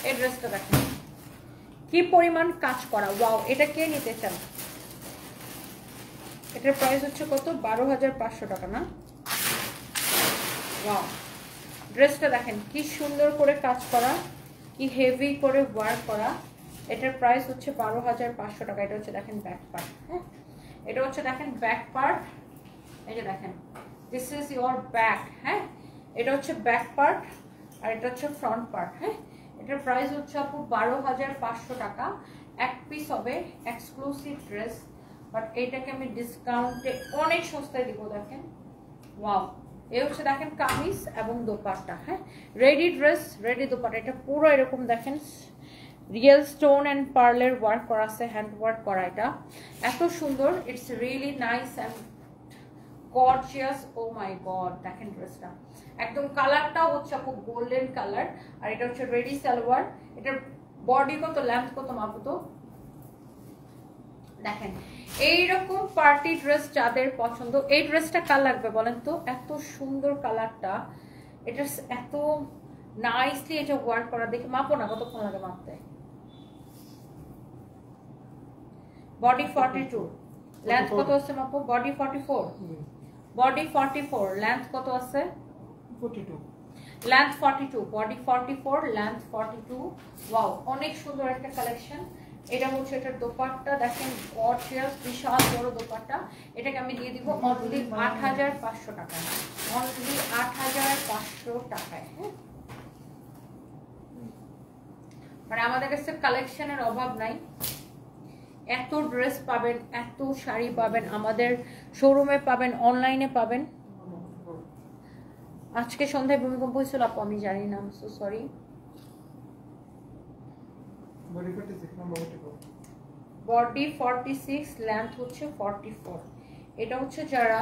এই ড্রেসটা দেখেন কি পরিমাণ কাজ করা। ওয়াও, এটা কে নিতে চান? এটার প্রাইস হচ্ছে কত? 12,500 টাকা না? ওয়াও, ড্রেসটা দেখেন কি সুন্দর করে কাজ করা, কি হেভি করে ওয়ার্ক করা। এটার প্রাইস হচ্ছে 12,500 টাকা। এটা হচ্ছে দেখেন ব্যাক পার্ট। হ্যাঁ, এটা হচ্ছে দেখেন ব্যাক পার্ট। এই যে দেখেন, দিস ইজ ইয়োর ব্যাক। হ্যাঁ, এটা হচ্ছে ব্যাক পার্ট আর এটা হচ্ছে ফ্রন্ট পার্ট। হ্যাঁ, এটার প্রাইস হচ্ছে আপু 12,500 টাকা। এক পিস হবে, এক্সক্লুসিভ ড্রেস, বাট এইটাকে আমি ডিসকাউন্টে অনেক সস্তায় দিব। দেখেন ওয়াও, এই হচ্ছে দেখেন কামিজ এবং দোপাট্টা। হ্যাঁ, রেডি ড্রেস, রেডি দোপাট্টা। এটা পুরো এরকম দেখেন রিয়েল স্টোন অ্যান্ড পার্লের ওয়ার্ক করা আছে, হ্যান্ড ওয়ার্ক করা। এটা এত সুন্দর, it's really nice and gorgeous. Oh my God, দেখেন ড্রেসটা একদম, কালারটাও হচ্ছে আপু গোল্ডেন কালার। আর এটা হচ্ছে রেডি সালোয়ার। এটার বডি কত, লেন্থ কত মাপো তো দেখেন। এইরকম পার্টি ড্রেস যাদের পছন্দ, এই ড্রেসটা কার লাগবে বলেন তো? এত সুন্দর কালারটা, এটা এত নাইসলি এটা ওয়ার্ক করা। দেখে মাপো না, কতক্ষণ লাগে মাপতে? বডি 42, লেন্থ কত আছে মাপো? বডি 44, বডি 44, লেন্থ কত আছে? 42, লেন্থ 42, বডি 44, লেন্থ 42। ওয়াও, অনেক সুন্দর একটা কালেকশন। এটা হচ্ছে এটার দোপাট্টা দেখেন, গর্জিয়াস বিশাল বড় দোপাট্টা। এটাকে আমি দিয়ে দিব অনলি 8,500 টাকায়, অনলি 8,500 টাকায়। হ্যাঁ, মানে আমাদের কাছে কালেকশনের অভাব নাই। এত ড্রেস পাবেন, এত শাড়ি পাবেন, আমাদের শোরুমে পাবেন, অনলাইনে পাবেন। আজকে সন্ধ্যায় ভূমিকম্প হয়েছিল আপু, আমি জানি না, সো সরি। বডি 46, লেন্থ হচ্ছে 44। এটা হচ্ছে যারা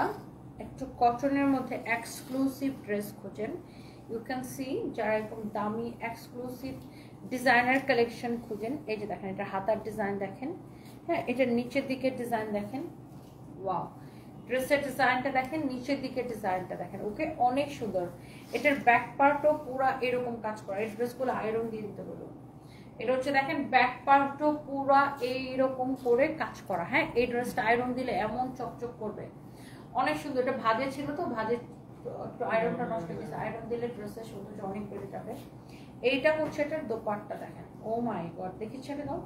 একটু কটনের মধ্যে এক্সক্লুসিভ ড্রেস খোঁজেন, ইউ ক্যান সি, যারা একদম দামি এক্সক্লুসিভ ডিজাইনার কালেকশন খুঁজেন। এই যে দেখেন, এটা হাতার ডিজাইন দেখেন। হ্যাঁ, এটার নিচের দিকের ডিজাইন দেখেন। ওয়াও, ড্রেসের ডিজাইনটা দেখেন, নিচের দিকের ডিজাইনটা দেখেন। ওকে, অনেক সুন্দর। এটার ব্যাক পার্টও পুরো এরকম কাজ করা। এই ড্রেসগুলো আয়রন দিয়ে দিতে বলো। এটা হচ্ছে দেখেন ব্যাক পার্টও পুরো এইরকম করে কাজ করা। হ্যাঁ, এই ড্রেসটা আয়রন দিলে এমন চকচক করবে, অনেক সুন্দর। এটা ভাজে ছিল তো, ভাজে একটু আয়রনটা নষ্ট হয়ে গেছে। আয়রন দিলে ড্রেসের সৌন্দর্য অনেক বেড়ে যাবে। এইটা হচ্ছে এটার দোপাট্টা দেখেন। ও মাই গড, দেখি ছেড়ে দাও।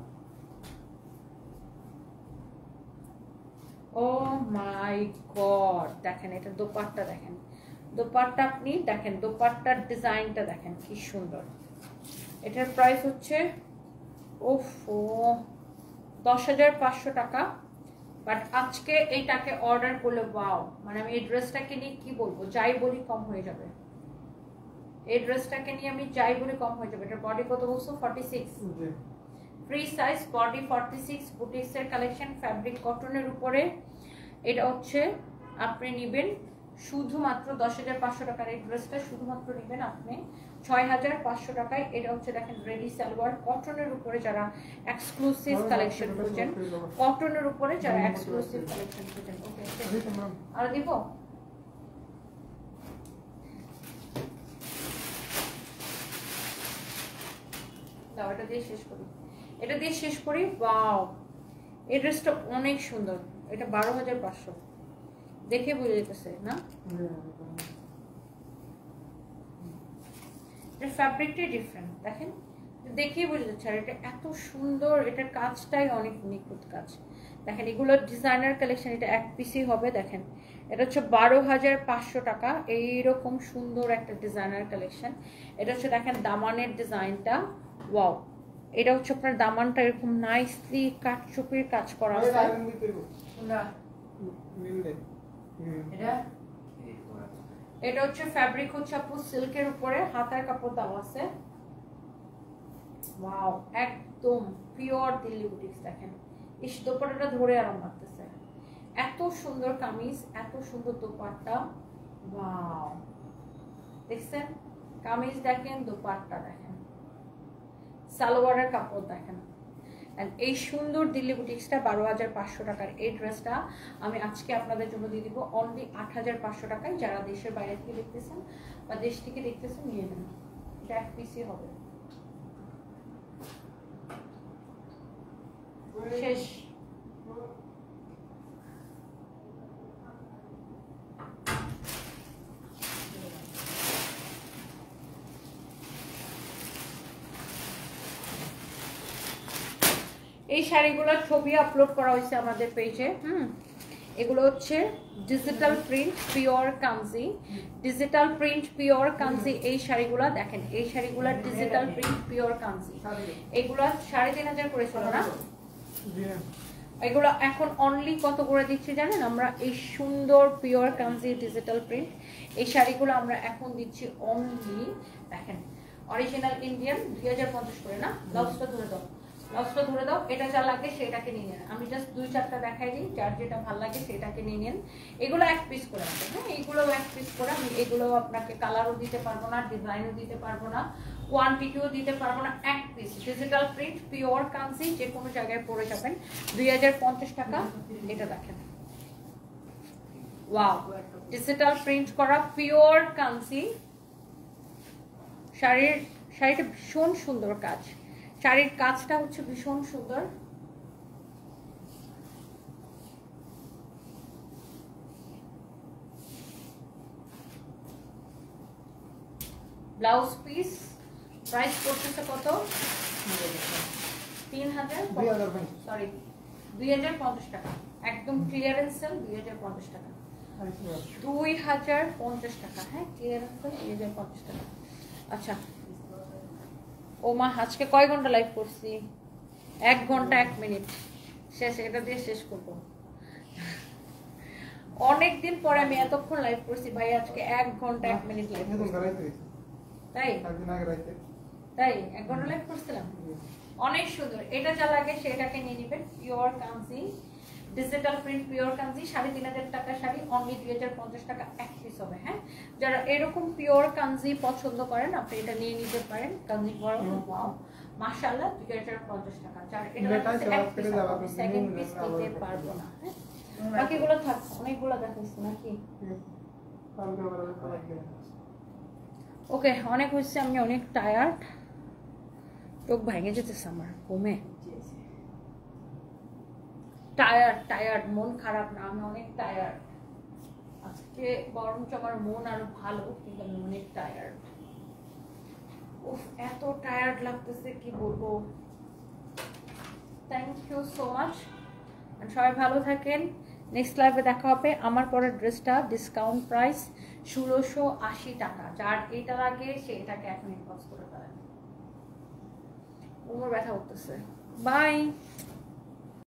ও মাই গড, দেখেন এটা দোপাট্টা দেখেন। দোপাট্টা আপনি দেখেন, দোপাট্টার ডিজাইনটা দেখেন কি সুন্দর। এটার প্রাইস হচ্ছে ওফো 10,500 টাকা। বাট আজকে এইটাকে অর্ডার করলে ওয়াও, মানে আমি এই ড্রেসটাকে নিয়ে কি বলবো, যাই বলি কম হয়ে যাবে। এই ড্রেসটাকে নিয়ে আমি যাই বলি কম হয়ে যাবে। এটার বডি কত বলছো? 46, ফ্রি সাইজ, বডি 46, বুটিক্সের কালেকশন, ফ্যাব্রিক কটনের উপরে। এটা হচ্ছে আপনি নেবেন শুধুমাত্র 10,500 টাকার। এই ড্রেসটা শুধুমাত্র নেবেন আপনি 6,500 টাকায়। এটা হচ্ছে দেখেন রেডি সালোয়ার, কটনের উপরে যারা এক্সক্লুসিভ কালেকশন খুঁজেন, কটনের উপরে যারা এক্সক্লুসিভ কালেকশন খুঁজেন। ওকে, আর দিব দাও, এটা দিয়ে শেষ করি, এটা দিয়ে শেষ করি। ওয়াও, এই ড্রেসটা অনেক সুন্দর। এটা 12,500, দেখে বুঝে যেতেছে না? এর ফ্যাব্রিকটাই ডিফারেন্ট দেখেন, দেখেই বুঝে যাচ্ছে। আর এটা এত সুন্দর, এটার কাজটাই অনেক নিখুঁত কাজ দেখেন। এগুলো ডিজাইনার কালেকশন, এটা এক পিসই হবে। দেখেন এটা হচ্ছে 12,500 টাকা। এইরকম সুন্দর একটা ডিজাইনার কালেকশন। এটা হচ্ছে দেখেন দামানের ডিজাইনটা। ওয়াও, এটা হচ্ছে আপনার দামানটা এরকম নাইসলি কাটচুপির কাজ করা আছে। এটা হচ্ছে ফ্যাব্রিক হচ্ছে আপু সিল্কের উপরে, হাতার কাপড় দেওয়া আছে। ওয়াও, একদম পিওর দিল্লি বুটিক্স দেখেন। ইস দোপাট্টাটা ধরে আরাম লাগতেছে, এত সুন্দর কামিজ, এত সুন্দর দোপাট্টা। ওয়াও, দেখছেন কামিজ দেখেন, দোপাট্টা দেখেন, সালোয়ারের কাপড় দেখেন। এই সুন্দর দিল্লি বুটিক্সটা 12,500 টাকার এই ড্রেসটা আমি আজকে আপনাদের জন্য দিয়ে দিব অনলি 8,500 টাকায়। যারা দেশের বাইরে থেকে দেখতেছেন বা দেশ থেকে দেখতেছেন নিয়ে নেন, এটা এক পিসই হবে। শেষ। এই শাড়িগুলোর ছবি আপলোড করা হয়েছে আমাদের পেজে। এগুলো হচ্ছে ডিজিটাল প্রিন্ট পিওর কাঞ্জি, ডিজিটাল প্রিন্ট পিওর কাঞ্জি। এই শাড়িগুলো দেখেন, এই শাড়িগুলো ডিজিটাল প্রিন্ট পিওর কাঞ্জি। এগুলো 3,500 করেছিল না, এগুলো এখন অনলি কত করে দিচ্ছি জানেন? আমরা এই সুন্দর পিওর কাঞ্জি ডিজিটাল প্রিন্ট এই শাড়িগুলো আমরা এখন দিচ্ছি অনলি, দেখেন অরিজিনাল ইন্ডিয়ান 2,050 করে না। ব্লাউজটা ধরে দাও, ব্লাউজটা ধরে দাও, এটা যা লাগে সেটাকে নিয়ে নেন। আমি জাস্ট 2-4টা দেখাই দিই, যার যেটা ভালো লাগে সেটাকে নিয়ে নেন। এগুলো এক পিস করে আছে, হ্যাঁ এগুলোও এক পিস করে। আমি এগুলো আপনাকে কালারও দিতে পারবো না, ডিজাইনও দিতে পারবো না, কোয়ান্টিটিও দিতে পারবো না। এক পিস ডিজিটাল প্রিন্ট পিওর কাঞ্জি, যে কোনো জায়গায় পরে যাবেন 2,050 টাকা। এটা দেখেন, ওয়াও, ডিজিটাল প্রিন্ট করা পিওর কাঞ্জি শাড়িটা ভীষণ সুন্দর কাজ, শাড়ির কাজটা হচ্ছে ভীষণ সুন্দর। ব্লাউজ পিস প্রাইস করতেছে কত? 3,000, সরি 2,050 টাকা, একদম ক্লিয়ারেন্স সেল 2,050 টাকা, 2,050 টাকা, হ্যাঁ ক্লিয়ারেন্স সেল 2,050 টাকা। আচ্ছা ও মা, আজকে কয় ঘন্টা লাইভ করছি? 1 ঘন্টা 1 মিনিট, শেষ, এটা দিয়ে শেষ করবো। অনেকদিন পরে আমি এতক্ষণ লাইভ করছি ভাই, আজকে 1 ঘন্টা 1 মিনিট লাইভ করছি। তাই 1 ঘন্টা লাইভ করছিলাম। অনেক সুন্দর, এটা যা লাগে সেটাকে নিয়ে নেবেন। পিওর কাঞ্জি ডিজিটাল প্রিন্ট পিওর কাঞ্জি 3,500 টাকা শাড়ি, অনলি 2,050 টাকা এক পিস হবে। হ্যাঁ, যারা এরকম পিওর কাঞ্জি পছন্দ করেন আপনি এটা নিয়ে নিতে পারেন। কাঞ্জি পরা, ওয়াও মাশাআল্লাহ, 2,050 টাকা। যারা এটা এক পিস হবে, সেকেন্ড পিস দিতে পারবো না। হ্যাঁ, বাকিগুলো থাক, অনেকগুলো দেখাচ্ছি নাকি। ওকে, অনেক হচ্ছে, আমি অনেক টায়ার্ড, চোখ ভেঙে যেতেছে আমার ঘুমে। টায়ার্ড, মন খারাপ না, আমি অনেক টায়ার্ড আজকে, বরঞ্চ আমার মন আরো ভালো, কিন্তু আমি অনেক টায়ার্ড। উফ, এত টায়ার্ড লাগতেছে কি বলবো। থ্যাংক ইউ সো মাচ, সবাই ভালো থাকেন। নেক্সট লাইভে দেখা হবে। আমার পরের ড্রেসটা ডিসকাউন্ট প্রাইস 1,680 টাকা। যার এটা লাগে সে এটাকে এখন ইনবক্স করে ফেলেন। কোমর ব্যথা করতেছে। বাই।